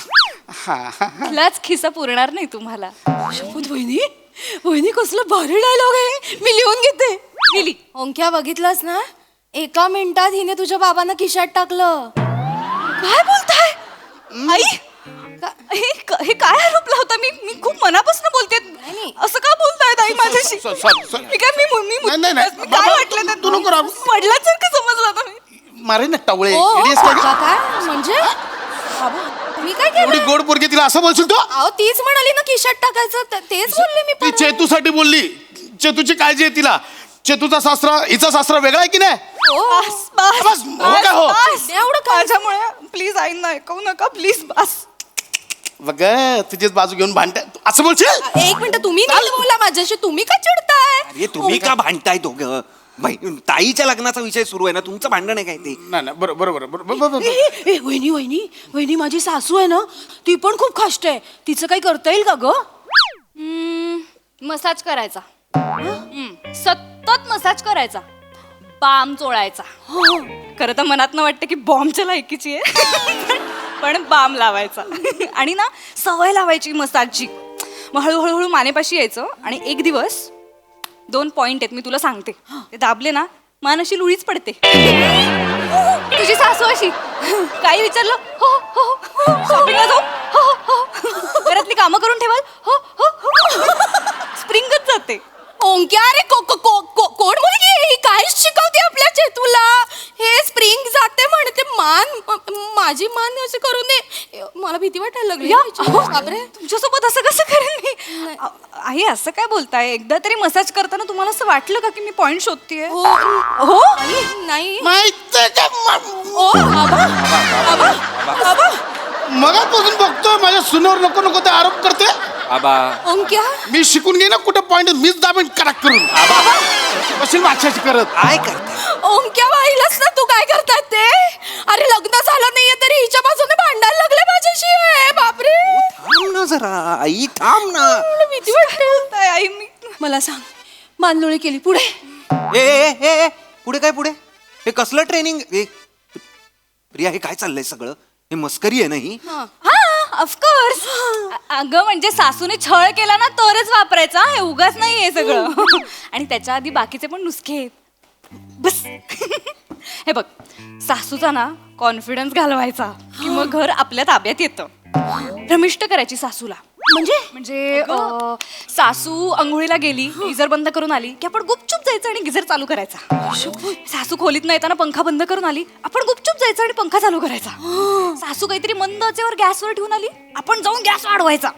हा लाच खिसा पुरणार नाही तुम्हाला. शपथ वहिनी वहिनी कसलं भारी डायलॉग आहे, मी लिहून घेते. लिली ओंक्या बघितलंस ना, 1 मिनिटात हिने तुझ्या बाबांना खिशात टाकलं. काय बोलताय आई? हे काय आरोप लावता? मी खूप मनापासून बोलते. असं का बोलतायत आई माझ्याशी? मी काय मी नाही, नाही. काय बाबा, वाटलं तू नको राहू. पडल्यासारखं समजलं तुम्ही. मारे ना टवळे ओ, इडियस काय गं? काय म्हणजे मी काय एवढी केलं? गोड पोरगी तिला असं बोलशील तू? अहो तीच म्हणाली ना खिशात टाकायचं, तेच बोलले मी ती पण. चेतूसाठी बोलली. चेतूची काळजी आहे तिला. चेतूचा सासरा हिचा सासरा वेगळा आहे की नाही? बस बस बस, हो का हो? बस. एवढं माझ्यामुळे प्लीज आईंना ऐकवू नका प्लीज. बस बघ तुझीच बाजू घेऊन भांडताय असं बोलशील? 1 मिनिट तुम्ही नाही बोला माझ्याशी, तुम्ही का चिडताय? अरे तुम्ही का भांडताय दोघं? ताईच्या लग्नाचा विषय सुरू आहे ना, तुमचं भांडण आहे काय ते? नाही बरोबर. ए वहिनी वहिनी वहिनी माझी सासू आहे ना, ती पण खूप खाष्ट आहे. तिचं काही करता येईल का ग? मसाज करायचा, सतत मसाज करायचा, बाम चोळायचा. खरं तर मनातनं वाटतं की बॉम्बच्या लायकीची आहे, पण बाम लावायचा. आणि ना सवय लावायची मसाजची. मग हळूहळू मानेपाशी यायचं आणि एक दिवस 2 पॉइंट आहेत मी तुला सांगते, ते दाबले ना मान अशी लुळीच पडते. तुझी सासू अशी काही विचारलं हो हो शॉपिंगला जाऊ हो हो घरातली कामं करून ठेवाल हो हो स्प्रिंगच जाते. ओंक्या अरे कोण मुलगी आहे ही? काय शिकवते आपल्या चेतूला? हे स्प्रिंग जाते म्हणते माझी मान अशी करून दे. मला भीती वाटायला लागली. बापरे. तुमच्यासोबत असं कसं करेन मी? आई असं काय बोलताय? एकदा तरी मसाज करताना तुम्हाला असं वाटलं का की मी पॉइंट शोधतेय? हो नाही माहित का ओ बाबा बाबा बाबा मगापासून बघतोय माझ्या सुनावर नको नको ते आरोप करते. बाबा ओंक्या मी शिकून घे ना कुठे पॉइंट मीच दाबेन कडक करून. कशी मागच्याची करत काय करते? ओंक्या पाहिलंस ना तू काय करतात ते? अरे लग्न झालं नाहीये तरी हिच्या बाजूने भांडायला लागले माझ्याशी. बापरे थांब ना जरा आई, थांब ना. मला भीती वाटते. आई मी मला सांग मानलोळी केली पुढे ए पुढे काय पुढे? हे कसलं ट्रेनिंग? प्रिया हे काय चाललंय सगळं? हे मस्करी आहे ना ही? हा ऑफकोर्स. अगं म्हणजे सासूने छळ केला ना तरच वापरायचा, हे उगाच नाही आहे सगळं. आणि त्याच्या आधी बाकीचे पण नुसके आहेत. बस हे बघ, सासूचा ना कॉन्फिडन्स घालवायचा की मग घर आपल्या ताब्यात येतं. भ्रमिष्ट करायची सासूला. म्हणजे सासू अंघोळीला गेली, गिझर बंद करून आली की आपण गुपचूप जायचं आणि गिझर चालू करायचा. सासू खोलीत नाही येताना पंखा बंद करून आली, आपण गुपचूप जायचं आणि पंखा चालू करायचा. सासू काहीतरी मंद आचेवर गॅसवर ठेवून आली, आपण जाऊन गॅस वाढवायचा.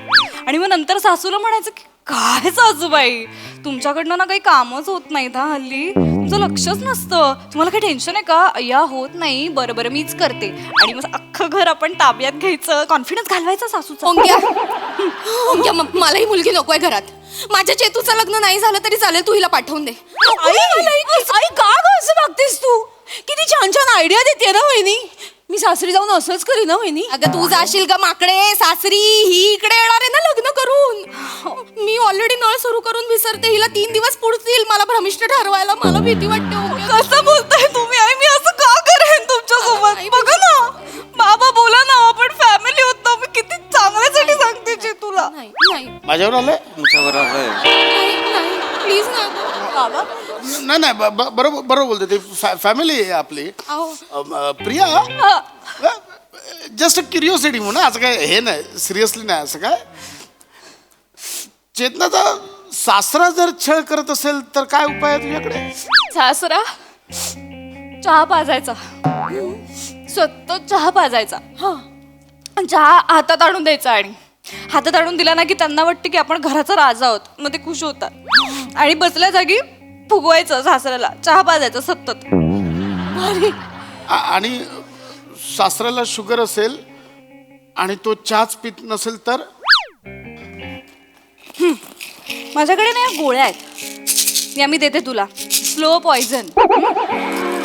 आणि मग नंतर सासूला म्हणायचं की काय सासूबाई तुमच्याकडनं ना काही कामच होत नाहीत हा हल्ली, तुमचं लक्षच नसतं, तुम्हाला काही टेन्शन आहे का? या होत नाही, बरं बरं मीच करते. आणि मग अख्खं घर आपण ताब्यात घ्यायचं, कॉन्फिडन्स घालवायचा सासूचा. ओंक्या मला ही मुलगी नकोय घरात. माझ्या चेतूचं लग्न नाही झालं तरी चालेल, तू हिला पाठवून दे. आई का गं असं वागतेस तू? किती छान छान आयडिया देते ना वहिनी. मी सासरी जाऊन असंच करी ना वहिनी. अगं तू जाशील का माकडे सासरी? ही इकडे येणार आहे ना लग्न करून. मी ऑलरेडी नळ सुरू करून विसरते, हिला 3 दिवस पुढतील मला भ्रमिष्ट ठरवायला. मला भीती वाटते. कसं बोलताय तुम्ही? आई मी असं का करेन तुमच्या सोबत? बघा ना बाबा, बोला ना, आपण फॅमिली होतो. मी किती चांगल्यासाठी सांगते जे तुला. नाही नाही माझ्यावर आलंय. तुमच्यावर आलंय. नाही प्लीज ना बाबा. नाही बरोबर बरोबर बोलते ते. फॅमिली आहे आपली. प्रिया जस्ट क्युरिओसिटी म्हणून, असं काय हे नाही, सिरियसली नाही असं काय. चेतनाचा सासरा जर छळ करत असेल तर काय उपाय आहे तुझ्याकडे? सासरा चहा पाजायचा, सतत चहा पाजायचा. चहा हातात आणून द्यायचा आणि हातात आणून दिला ना की त्यांना वाटतं की आपण घराचा राजा आहोत, मग ते खुश होतात. आणि बसल्या जागी फुगवायचं सासऱ्याला, चहा पाजायचं सतत. आणि सासऱ्याला शुगर असेल आणि तो चहाच पित नसेल तर? माझ्याकडे ना या गोळ्या आहेत, या मी देते तुला. Slow poison.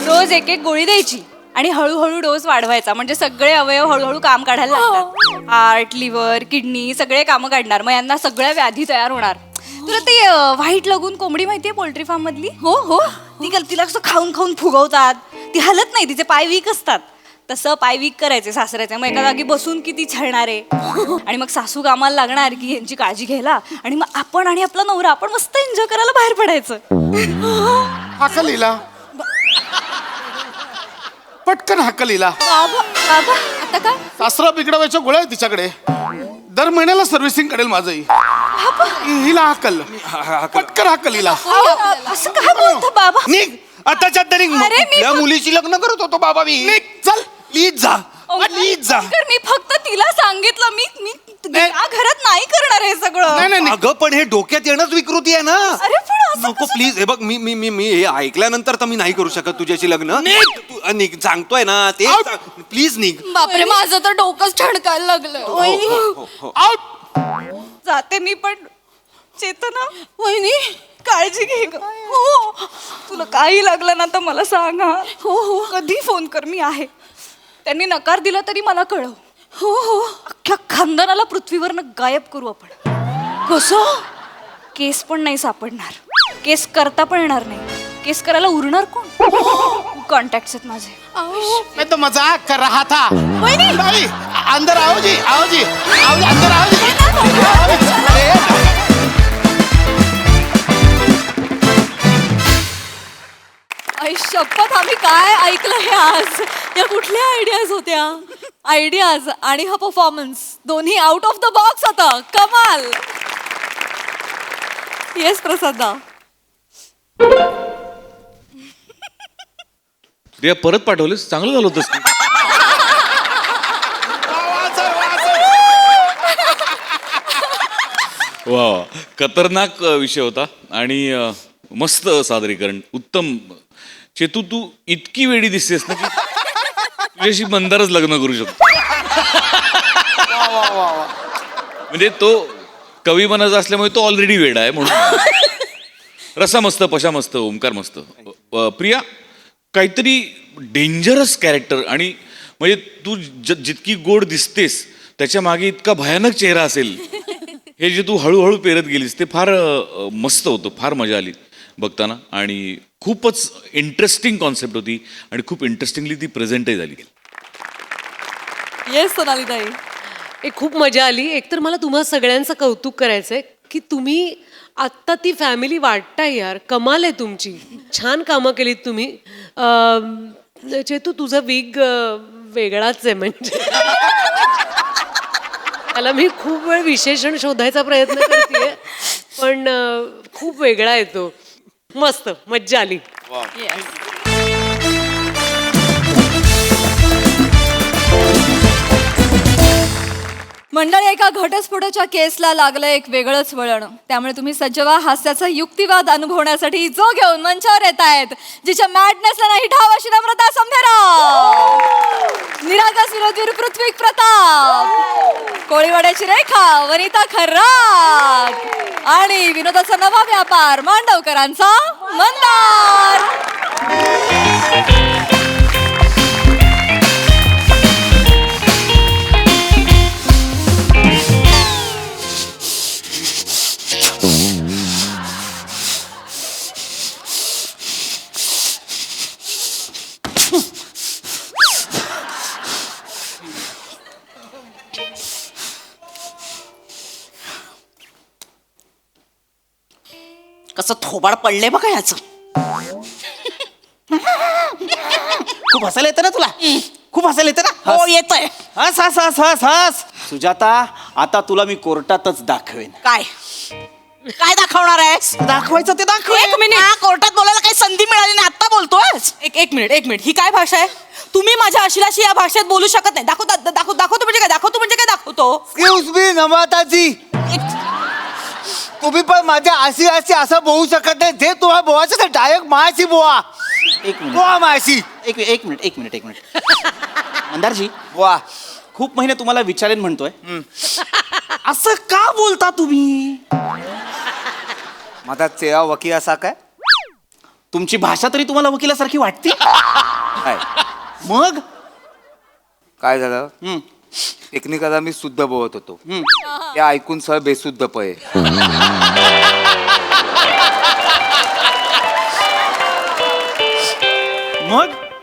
रोज एक एक गोळी द्यायची आणि हळूहळू डोस वाढवायचा, म्हणजे सगळे अवयव हळूहळू काम काढायला लागतात. हार्ट, लिव्हर, किडनी सगळे कामं काढणार, मग यांना सगळ्या व्याधी तयार होणार. तुला ते व्हाईट लगून कोंबडी माहितीये पोल्ट्री फार्म मधली? हो हो. तिला कसं खाऊन खाऊन फुगवतात, ती हलत नाही, तिचे पाय वीक असतात. तसं पाय वीक करायचे सासऱ्याचे, मग एका जागी बसून किती छळणार आहे. आणि मग सासू कामाला लागणार की यांची काळजी घ्यायला, आणि मग आपण आणि आपला नवरा आपण मस्त एन्जॉय करायला बाहेर पडायचं. हाकलीला पटकन हाकलीला. बाबा बाबा आता काय? सासरा बिघडवायच्या गोळ्या आहे तिच्याकडे, दर महिन्याला सर्व्हिसिंग करेल माझंही. हिला हाकल, पटकन हाकल हिला. असं काय बोलतो बाबा? निघ आताच्या तरी. अरे मी या मुलीची लग्न करत होतो बाबा मी. निघ, चल. प्लीज जा, प्लीज जा. तर मी फक्त तिला सांगितलं, मी या घरात नाही करणार हे सगळं. नाही अगं पण हे डोक्यात येणंच विकृती आहे ना. अरे पण असं नको प्लीज. हे बघ मी मी मी मी हे ऐकल्यानंतर तर मी नाही करू शकत तुझ्याशी लग्न. तू निघ, सांगतोय ना ते. प्लीज निघ. बापरे माझं तर डोकंच ठणकायला लागलं. आउट. जाते मी, पण चेतना वहिनी काळजी घे ग. हो, तुला काही लागलं ना तर मला सांग. हो हो, कधी फोन कर, मी आहे. त्यांनी नकार दिला तरी मला कळव. हो हो. अख्ख्या खानदानाला पृथ्वीवरनं गायब करू आपण. कसं? केस पण नाही सापडणार, केस करता पण येणार नाही. केस करायला उरणार कोण? कॉन्टॅक्ट आहेत माझे. मैं तो मजाक कर रहा था. नहीं, अंदर आओ जी, आओ जी, आओ जी, अंदर आओ जी. आयुष्य शपथ आम्ही काय ऐकलं हे आज. या कुठल्या आयडियाज होत्या. आयडियाज आणि हा परफॉर्मन्स दोन्ही आउट ऑफ द बॉक्स होता. कमाल. येस प्रसादा. प्रिया परत पाठवलीस, चांगलं झालं होतं script. वा वा. खतरनाक विषय होता आणि मस्त सादरीकरण, उत्तम. चेतू, तू इतकी वेडी दिसतेस ना की तुझ्याशी मंदारच लग्न करू शकतो. म्हणजे तो कवी बनायचा असल्यामुळे तो ऑलरेडी वेडा आहे म्हणून. रसा मस्त, पशा मस्त, ओंकार मस्त. प्रिया, काहीतरी डेंजरस कॅरेक्टर. आणि म्हणजे तू जितकी गोड दिसतेस त्याच्या मागे इतका भयानक चेहरा असेल हे जे तू हळूहळू पेरत गेलीस ते फार मस्त होतं. फार मजा आली बघताना आणि खूपच इंटरेस्टिंग कॉन्सेप्ट होती आणि खूप इंटरेस्टिंगली ती प्रेझेंटही झाली. येस सोनाली ताई. खूप मजा आली. एकतर मला तुम्हा सगळ्यांचं कौतुक करायचंय की तुम्ही आत्ता ती फॅमिली वाटताय यार. कमाल आहे तुमची. छान कामं केलीत तुम्ही. चेतू, तुझा विग वेगळाच आहे. म्हणजे त्याला मी खूप वेळ विशेषण शोधायचा प्रयत्न करतेय पण खूप वेगळा आहे तो. मस्त मज्जा आली. मंडळी, एका घटस्फोटाच्या केसला लागलं एक वेगळंच वळण. त्यामुळे तुम्ही सज्ज व्हा हास्याचा युक्तिवाद अनुभवण्यासाठी जो घेऊन मंचावर येत आहेत, जिच्या मॅडनेसला नाही ठाव अशी नम्रता समधेराव, निरागस विनोदवीर पृथ्वी प्रताप, कोळीवाड्याची रेखा वनिता खर्रात आणि विनोदाचा नवा व्यापार मांडवकरांचा मंदार. कसं थोबाड पडले बघा याचं. खूप हसायला येतं ना तुला. खूप हसायला येतं ना. हो येतंय. हस हस हस हस हस. सुजाता, आता तुला मी कोर्टातच दाखवेन. काय काय दाखवणार आहेस. दाखवायचं ते दाखव. एक मिनिट. कोर्टात बोलायला काही संधी मिळाली नाही, आता बोलतोय. एक मिनिट. ही काय भाषा आहे. तुम्ही माझ्या आशिलाशी या भाषेत बोलू शकत नाही. दाखवतो म्हणजे काय. दाखवतो. एक्सक्यूज मी नम्रताजी, तुम्ही पण माझ्या आशी असं बोलू शकत नाही. जे तुम्हाला बोवायचं ते डायरेक्ट मायाशी बोवा. एक मिनिट. बोवा मायाशी. एक मिनिट. मंदारजी, वा, खूप महिने तुम्हाला विचारेन म्हणतोय. असं का बोलता तुम्ही. माझा चेहरा वकील असा काय. तुमची भाषा तरी तुम्हाला वकिलासारखी वाटते. काय मग काय झालं. टेक्निकला मी शुद्ध बोलत होतो. ते ऐकून सर बेशुद्ध पळे.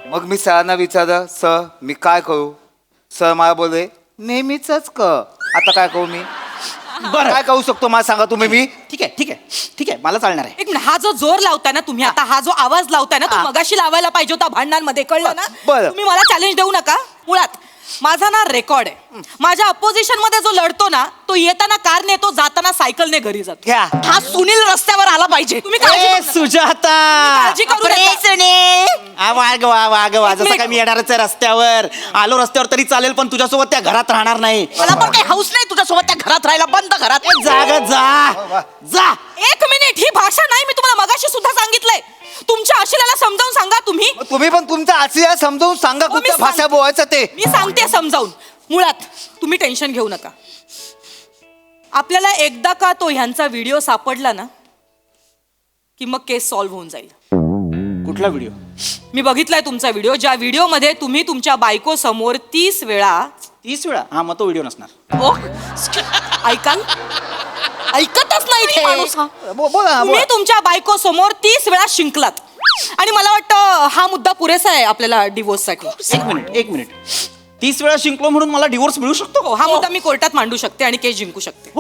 मग मी सरांना विचारलं, सर मी काय करू. सर मला बोलले नेहमीच कर. आता काय करू मी. बरं. काय करू शकतो मला सांगा तुम्ही. मी ठीक आहे मला चालणार आहे. एक मिनिट. हा जो जोर लावताय ना तुम्ही आता, हा जो आवाज लावताय ना, तो मगाशी लावायला पाहिजे होता भांडणांमध्ये, कळलं ना. बरं. तुम्ही मला चॅलेंज देऊ नका. मुळात माझा ना रेकॉर्ड आहे. माझ्या अपोजिशन मध्ये जो लढतो ना, तो येताना कारने येतो, जाताना सायकलने घरी जातो. घ्या. हा सुनील रस्त्यावर आला पाहिजे. तुम्ही काळजी करू नका. सुजाता, काळजी करू नका. वागवा जसं काय मी येणारच आहे रस्त्यावर. आलो रस्त्यावर तरी चालेल पण तुझ्यासोबत त्या घरात राहणार नाही. मला पण काही हौस नाही तुझ्यासोबत त्या घरात राहायला. बंद घरात. जा. एक मिनिट. ही भाषा नाही. मी तुम्हाला मगाशी सुद्धा सांगितलंय. तुमच्या आशिलाला समजावून सांगा तुम्ही. तुम्ही पण तुमच्या आशिया समजावून सांगा कुठल्या मी भाषा बोलायचं ते. मी सांगते समजावून. मुळात तुम्ही टेन्शन घेऊ नका. आपल्याला एकदा का तो ह्यांचा व्हिडिओ सापडला ना की मग केस सॉल्व्ह होऊन जाईल. कुठला व्हिडिओ. मी बघितलाय तुमचा व्हिडिओ, ज्या व्हिडिओ मध्ये तुम्ही तुमच्या बायको समोर 30 वेळा. 30 वेळा. हा, मग तो व्हिडिओ नसणार. ओ ऐकाल. ऐकतच नाही ते. बोला तुम्ही तुमच्या बायको समोर 30 वेळा शिंकलात आणि मला वाटतं हा मुद्दा पुरेसा आहे आपल्याला डिवोर्स साठी. एक मिनिट. 30 वेळा शिंकलो म्हणून मला डिवोर्स मिळू शकतो. हो, हा मुद्दा मी कोर्टात मांडू शकते आणि केस जिंकू शकते.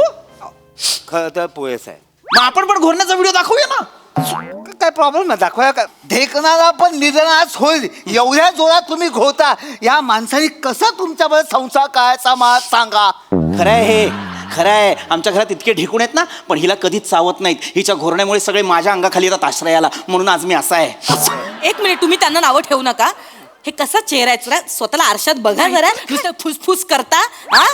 खरं तर पुरेस आहे. मग आपण पण घोरण्याचा व्हिडिओ दाखवूया ना. काय प्रॉब्लेम नाही दाखवायला काय ढेकणारा पण निधनास होईल एवढ्या जोरात तुम्ही घोळता. या माणसाने कसं तुमच्याबरोबर संसार करायचा मला सांगा. खरंय हे खरं आहे. आमच्या घरात इतके ढेकून आहेत ना, पण हिला कधीच चावत नाहीत. हिच्या घोरण्यामुळे सगळे माझ्या अंगाखाली येतात आश्रयाला, म्हणून आज मी असा आहे. एक मिनिट, तुम्ही त्यांना नावं ठेवू नका. हे कसा चेहरा आहे जरा स्वतःला आरशात बघा जरा. नुसतं फुसफुस करता हा,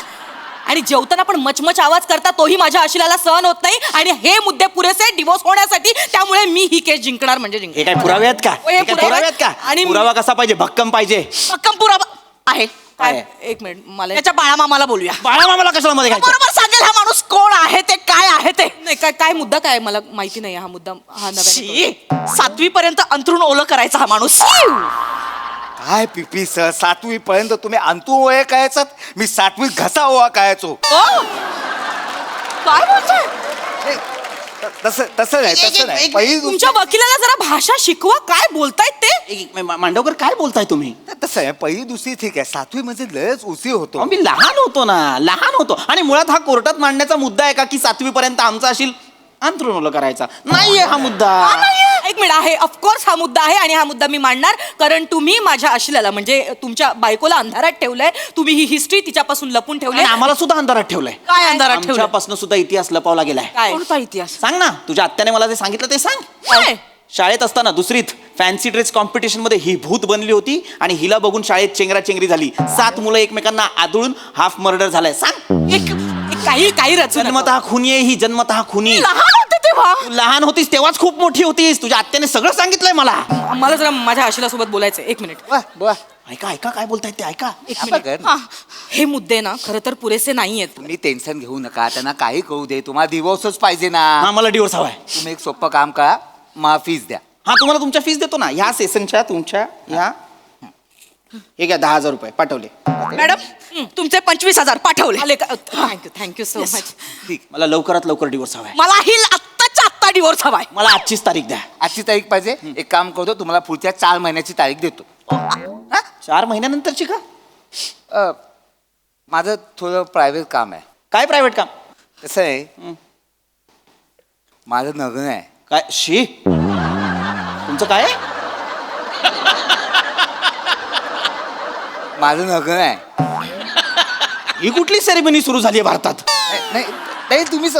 आणि जेवताना पण मचमच आवाज करता, तोही माझ्या आशिलाला सहन होत नाही. आणि हे मुद्दे पुरेसे डिवोर्स होण्यासाठी, त्यामुळे मी ही केस जिंकणार म्हणजे हे जिंकणार. काय पुरावे आहेत का? हे हे काय पुरावे आहेत का? आणि पुरावा कसा पाहिजे? भक्कम पाहिजे. भक्कम पुरावा आहे. काय? काय? एक मिनिट, मला त्याच्या बाळामामाला बोलूया. बाळामामाला कशाला मध्ये घ्यायचं? बरोबर सांगेल हा माणूस कोण आहे ते, काय आहे ते. नाही काय काय मुद्दा काय मला माहिती नाही. हा मुद्दा हा नव्याने 7वी पर्यंत अंथरूण ओलं करायचा हा माणूस. काय पिपी सर 7वी पर्यंत तुम्ही अंतू ओळे कायचात, मी 7वीत घसा ओवा कायचो. काय बोलतोय? तसं तसं नाही पहिली तुमच्या वकिलाला जरा भाषा शिकवा. काय बोलतायत ते? मांडवकर काय बोलताय तुम्ही? तसं आहे पहिली दुसरी ठीक आहे 7वी म्हणजे लयच उशी होतो. अहो, मी लहान होतो ना, लहान होतो. आणि मुळात हा कोर्टात मांडण्याचा मुद्दा आहे का की 7वी पर्यंत आमचा असेल अंथरूण ओलं करायचा? नाहीये हा मुद्दा. एक मिनिट आहे, ऑफकोर्स हा मुद्दा आहे आणि हा मुद्दा मी मांडणार. कारण तुम्ही माझ्या आशिलाला म्हणजे तुमच्या बायकोला अंधारात ठेवलंय. तुम्ही ही हिस्ट्री तिच्यापासून लपून ठेवली. आणि आम्हाला सुद्धा अंधारात ठेवलंय. काय अंधारात ठेवलंय? आमच्यापासून सुद्धा इतिहास लपवला गेलाय. काय कोणता इतिहास? सांग ना, तुझ्या आत्याने मला जे सांगितलं ते सांग. काय? शाळेत असताना दुसरीत फॅन्सी ड्रेस कॉम्पिटिशन मध्ये ही भूत बनली होती आणि हिला बघून शाळेत चेंगराचेंगरी झाली. 7 मुलं एकमेकांना आदळून हाफ मर्डर झालाय. सांग. काही रचू नका. जन्मतः खुनी आहे ही, जन्मतः खुनी. लहान होते तेव्हा. तू लहान होतीस तेव्हाच खूप मोठी होतीस. तुझ्या आत्याने सगळं सांगितलंय मला. मला जरा माझ्या आशिला सोबत बोलायचंय. एक मिनिट. ऐका ऐका काय बोलतायत ते ऐका. एक मिनिट. हा, हे मुद्दे ना खरं तर पुरेसे नाहीयेत. तुम्ही टेन्शन घेऊ नका, त्यांना काही करू दे. तुम्हाला डिवोर्सच पाहिजे ना. हा, मला डिवोर्स हवाय. तुम्ही एक सोपं काम करा, मला फीस द्या. हा, तुम्हाला तुमच्या फीस देतो ना. ह्या सेशनच्या तुमच्या ह्या हे घ्या 10,000 रुपये पाठवले. मॅडम तुमचे 25,000 पाठवले. Thank you so much. ठीक, मला लवकरात लवकर डिवोर्स हवाय. मला ही आत्ताच्या आत्ता डिवोर्स हवाय. मला आजचीच तारीख द्या. आजची तारीख पाहिजे. एक काम करतो, तुम्हाला पुढच्या 4 महिन्याची तारीख देतो. 4 महिन्यानंतरची का? माझं थोडं प्रायव्हेट काम आहे. काय प्रायव्हेट काम? कसं आहे, माझं लग्न आहे. काय शी? तुमचं काय आहे? माझं लग्न आहे. ही कुठली सेरेमनी सुरू झाली आहे भारतात? नाही नाही तुम्ही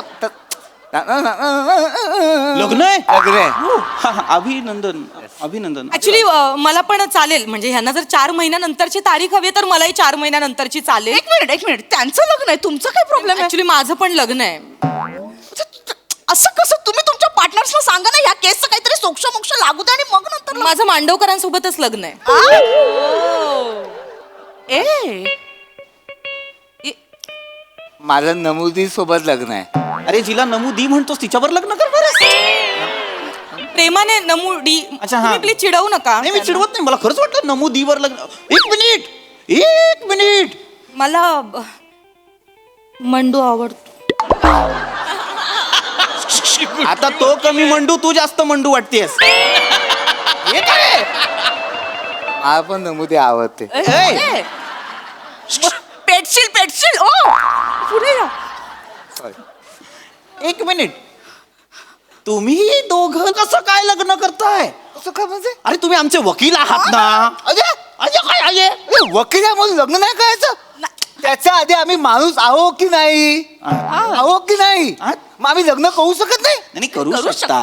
लग्न आहे? लग्न आहे. हा, हा, अभिनंदन अभिनंदन. ऍक्च्युली मला पण चालेल. म्हणजे ह्यांना जर 4 महिन्यानंतरची तारीख हवी तर मलाही 4 महिन्यानंतरची चालेल. एक मिनिट त्यांचं लग्न आहे, तुमचं काय प्रॉब्लेम आहे? ऍक्च्युली माझं पण लग्न आहे. असं कसं? तुम्ही तुमच्या पार्टनर्सला सांगा ना, ह्या केसचं काहीतरी सोक्ष मोक्ष लागू दे आणि मग नंतर. माझं मांडवकरांसोबतच लग्न आहे. माझं नमुदी सोबत लग्न आहे. अरे जिला नमुदी म्हणतोस तिच्यावर लग्न करणार आहेस? प्रेमाने नमुडी. अच्छा, हा. प्लीज चिडवू नका. नाही मी चिडवत नाही. मला खरंच वाटलं नमुदीवर लग्न. एक मिनिट. मला मंडू आवडतो. आता तो कमी मंडू, तू जास्त मंडू वाटतेस. हे काय? मला पण नमुदी आवडते. पेटशील ओ पुढे या. एक मिनिट. तुम्ही दोघं कसं काय लग्न करताय? असं का म्हणजे? अरे तुम्ही आमचे वकील आहात ना. अजय काय आहे? वकील आहे म्हणून लग्न नाही करायचं? त्याच्या आधी आम्ही माणूस आहो की नाही? आहो की नाही? मग आम्ही लग्न करू शकत नाही? नाही करू शकता,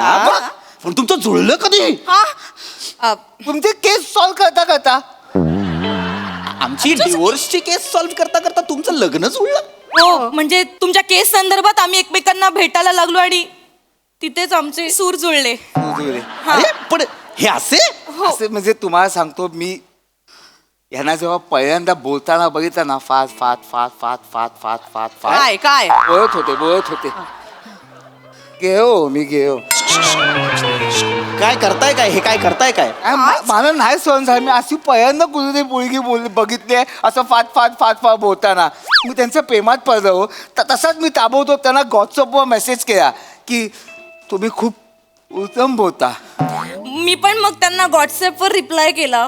पण तुमचं जुळलं कधी? तुमचे केस सॉल्व्ह करता करता. आमची डिवोर्सची केस सॉल्व्ह करता करता तुमचं लग्न जुळलं? हो, म्हणजे तुमच्या केस संदर्भात आम्ही एकमेकांना भेटायला लागलो आणि तिथेच आमचे सूर जुळले. अरे पण हे असे असे म्हणजे तुम्हाला सांगतो मी, ह्यांना जेव्हा पहिल्यांदा बोलताना बघितलं ना, fast fast fast fast fast fast fast fast काय बोलत होते. गेहो मी गेहो. काय करताय काय? हे काय करताय काय? मला नाही सहन झालं. मी अशी पहिल्यांदा कुठे मुलगी बघितली आहे असं फास्ट फास्ट फास्ट फास्ट बोलताना. मी त्यांच्या प्रेमात पडलो. तसाच मी ताबडतोब त्यांना व्हॉट्सअपवर मेसेज केला की तुम्ही खूप उत्तम बोलता. मी पण मग त्यांना व्हॉट्सअपवर रिप्लाय केला.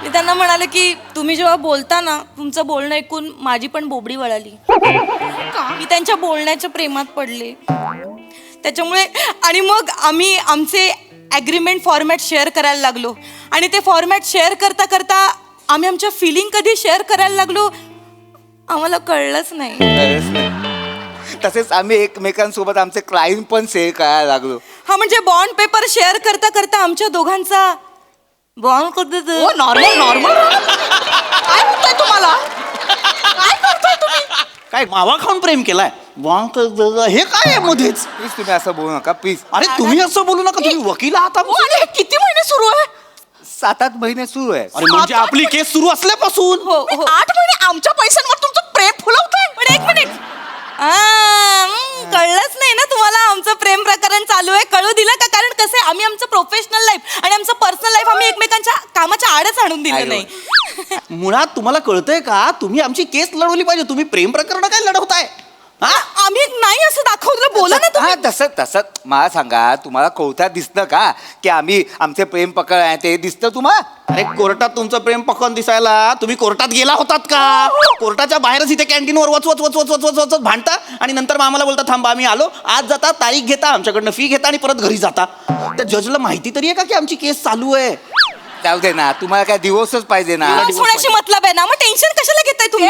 मी त्यांना म्हणाले की तुम्ही जेव्हा बोलता ना, तुमचं बोलणं ऐकून माझी पण बोबडी वळाली. मी त्यांच्या बोलण्याच्या प्रेमात पडले. त्याच्यामुळे आणि मग आम्ही आमचे ॲग्रीमेंट फॉर्मॅट शेअर करायला लागलो आणि ते फॉर्मॅट शेअर करता करता आम्ही आमच्या फिलिंग कधी शेअर करायला लागलो आम्हाला कळलंच नाही. खरंच नाही. तसेच आम्ही एकमेकांसोबत आमचे क्राईम पण शेअर करायला लागलो. हा म्हणजे बॉन्ड पेपर शेअर करता करता आमच्या दोघांचा बॉन्ड कधी नॉर्मल नॉर्मल काय होतंय तुम्हाला काय करताय तुम्ही काय मावा खाऊन प्रेम केलाय हे काय आहे मध्येच? प्लीज तुम्ही असं बोलू नका प्लीज. अरे तुम्ही असं बोलू नका, तुम्ही वकील आहात. हो, आणि हे किती महिने सुरू आहे? 7-8 महिने सुरू आहे. अरे म्हणजे आपली केस सुरू असल्यापासून हो 8 महिने आमच्या पैशांवर तुमचं प्रेम फुलवतंय. पण 1 मिनिट कळलंच नाही ना तुम्हाला आमचं प्रेम प्रकरण चालू आहे. कळू दिलं का? कारण कसं आहे आम्ही आमचं प्रोफेशनल लाईफ आणि आमचं पर्सनल लाईफ आम्ही एकमेकांच्या कामाच्या आडच आणून दिलं नाही. मुळात तुम्हाला कळतंय का, तुम्ही आमची केस लढवली पाहिजे. तुम्ही प्रेम प्रकरण काय लढवताय? आम्ही नाही असं दाखवलं. बोला ना तुम्ही. हा तसं मला सांगा, तुम्हाला कोर्टात दिसतं का की आम्ही आमचे प्रेम प्रकरण आहे ते दिसतं तुम्हाला? अरे कोर्टात तुमचं प्रेम प्रकरण दिसायला तुम्ही कोर्टात गेला होतात का? कोर्टाच्या बाहेरच इथे कॅन्टीनवर वच वच वच वच वच वच वच भांडता आणि नंतर मग आम्हाला बोलता थांबा आम्ही आलो. आज जाता, तारीख घेता, आमच्याकडनं फी घेता आणि परत घरी जाता. त्या जजला माहिती तरी आहे का की आमची केस चालू आहे? जाऊ दे ना, तुम्हाला काय दिवसच पाहिजे ना. दिवस होण्याशी मतलब आहे ना, मग टेन्शन कशाला घेताय तुम्ही?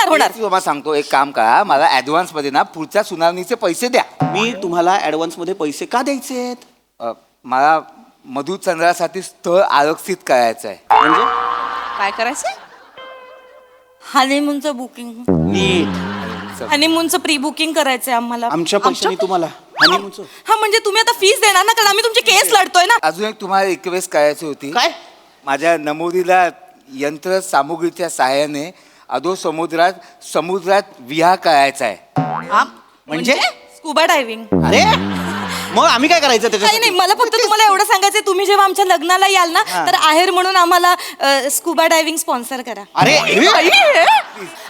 होणार. तुम्हाला सांगतो, एक काम करा, मला ऍडव्हान्स मध्ये ना पुढच्या सुनावणीचे पैसे द्या. मी तुम्हाला ऍडव्हान्स मध्ये पैसे का द्यायचे? मला मधुचंद्रासाठी स्थळ आरक्षित करायचं आहे. म्हणजे काय करायचंय? हनीमूनचं बुकिंग, नीट हनीमूनचं प्री बुकिंग करायचंय आम्हाला. आमच्या पैशाने तुम्हाला हनीमूनचं? हा म्हणजे तुम्ही आता फीस देणार ना, कारण आम्ही तुमची केस लढतोय ना. अजून एक तुम्हाला रिक्वेस्ट करायची होती. काय? माझ्या नमोदीला यंत्र सामुग्रीच्या सहाय्याने अधो समुद्रात विहार करायचा आहे. म्हणजे स्कुबा डायव्हिंग. अरे मग आम्ही काय करायचं काही त्याच्यासाठी? नाही, मला फक्त तुम्हाला एवढं सांगायचंय, तुम्ही जेव्हा आमच्या लग्नाला याल ना तर आहेर म्हणून आम्हाला स्कुबा डायव्हिंग स्पॉन्सर करा. अरे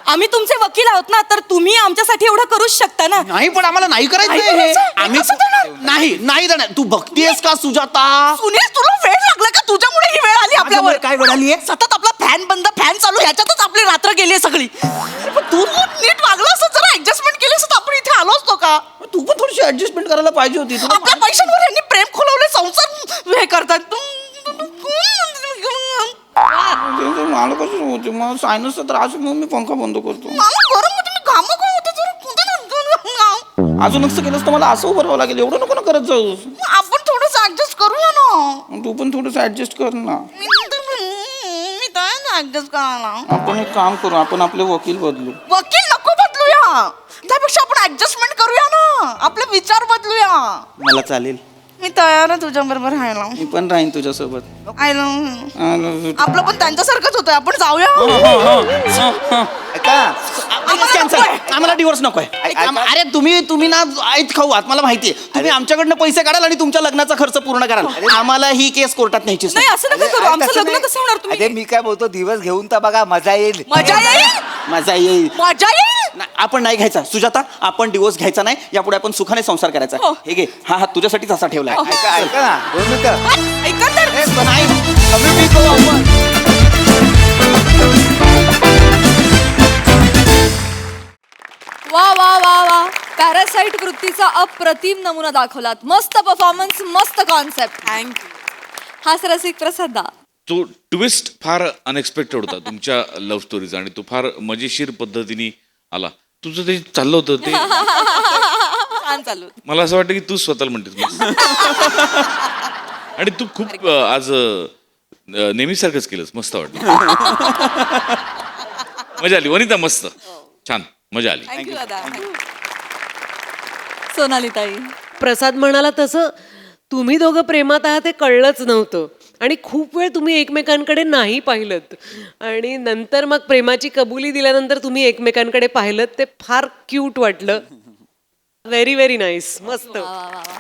आम्ही तुमचे वकील आहोत ना, तर तुम्ही आमच्यासाठी एवढं करूच शकता ना. नाही, पण आम्हाला नाही करायचं हे. आम्ही नाही देणार. तू बघतीयस का सुजाता? सुनील, तुला वेळ लागला का? तुझ्यामुळे ही वेळ आली आपल्यावर. काय वेळ आली आहे? सतत आपला फॅन बंद, फॅन चालू, ह्याच्यातच आपली रात्र गेली सगळी. पण तू नीट वागला असं, जरा ऍडजस्टमेंट केली असत आपण इथे आलो असतो का? तू पण थोडीशी ऍडजस्टमेंट करायला पाहिजे होती. आपल्या पैशांवर यांनी प्रेम खोलवले, संसार हे करतात. मला कसं होते, मला सायनसचा त्रास आहे, म्हणून मी पंखा बंद करतो. मला गरम होते, मी घाम होते. अजून असं केलंस तर मला असं उभं राहावं लागेल. एवढं नको ना करत जाऊ. आपण थोडंसं ऍडजस्ट करूया ना. तू पण थोडंसं ऍडजस्ट कर ना. मी काय ऍडजस्ट करायला? आपण एक काम करू, आपण आपले वकील बदलू. वकील नको बदलूया, त्यापेक्षा आपण ऍडजस्टमेंट करूया ना, आपले विचार बदलूया. मला चालेल. मी तयार आहे तुझ्या बरोबर राहायला. मी पण राहीन तुझ्यासोबत. आय आपलं पण त्यांच्यासारखंच होतं, आपण जाऊया. ऐका, कॅन्सल. आम्हाला डिवोर्स नकोय. अरे तुम्ही ना ऐत खाऊ आहात, मला माहितीये. तुम्ही आमच्याकडनं पैसे काढाल आणि तुमच्या लग्नाचा खर्च पूर्ण कराल. आम्हाला ही केस कोर्टात न्यायचीच नाही, असं नका करू. आमचं तसं लग्न नाही. कसं होणार? अरे तुम्ही मी काय बोलतो, दिवस घेऊन तर बघा, मजा येईल. मजा येईल, मजा येईल. मजा येईल. आपण नाही घ्यायचा सुजाता, आपण डिवोर्स घ्यायचा नाही. यापुढे आपण सुखाने संसार करायचा. हो. हे घे, हा हात तुझ्यासाठीच असा ठेवलाय. ऐका ना, 2 मिनिटं. ऐका तर. कमी करू आपण. वा वा वा वा, पॅरासाइट वृत्तीचा अप्रतिम नमुना दाखवलात. मस्त परफॉर्मन्स, मस्त कॉन्सेप्ट. थँक्यू. हाच रसिक प्रसाद दा. तो ट्विस्ट फार अनएक्सपेक्टेड होता तुमच्या लव्ह स्टोरीचा आणि तो फार मजेशीर पद्धतीने आला. तुझं ते चाललं होतं ते छान चालू. मला असं वाटतं की तू स्वतःला म्हणतेस आणि तू खूप आज नेहमीसारखंच केलंस. मस्त वाटलं. मजा आली वनिता, मस्त छान मजा आली. थँक्यू दादा. सोनाली ताई. प्रसाद म्हणाला तसं तुम्ही दोघं प्रेमात आहात हे कळलंच नव्हतं आणि खूप वेळ तुम्ही एकमेकांकडे नाही पाहिलत आणि नंतर मग प्रेमाची कबुली दिल्यानंतर तुम्ही एकमेकांकडे पाहिलत. ते फार क्यूट वाटलं. Very very nice. मस्त. वा वा वा.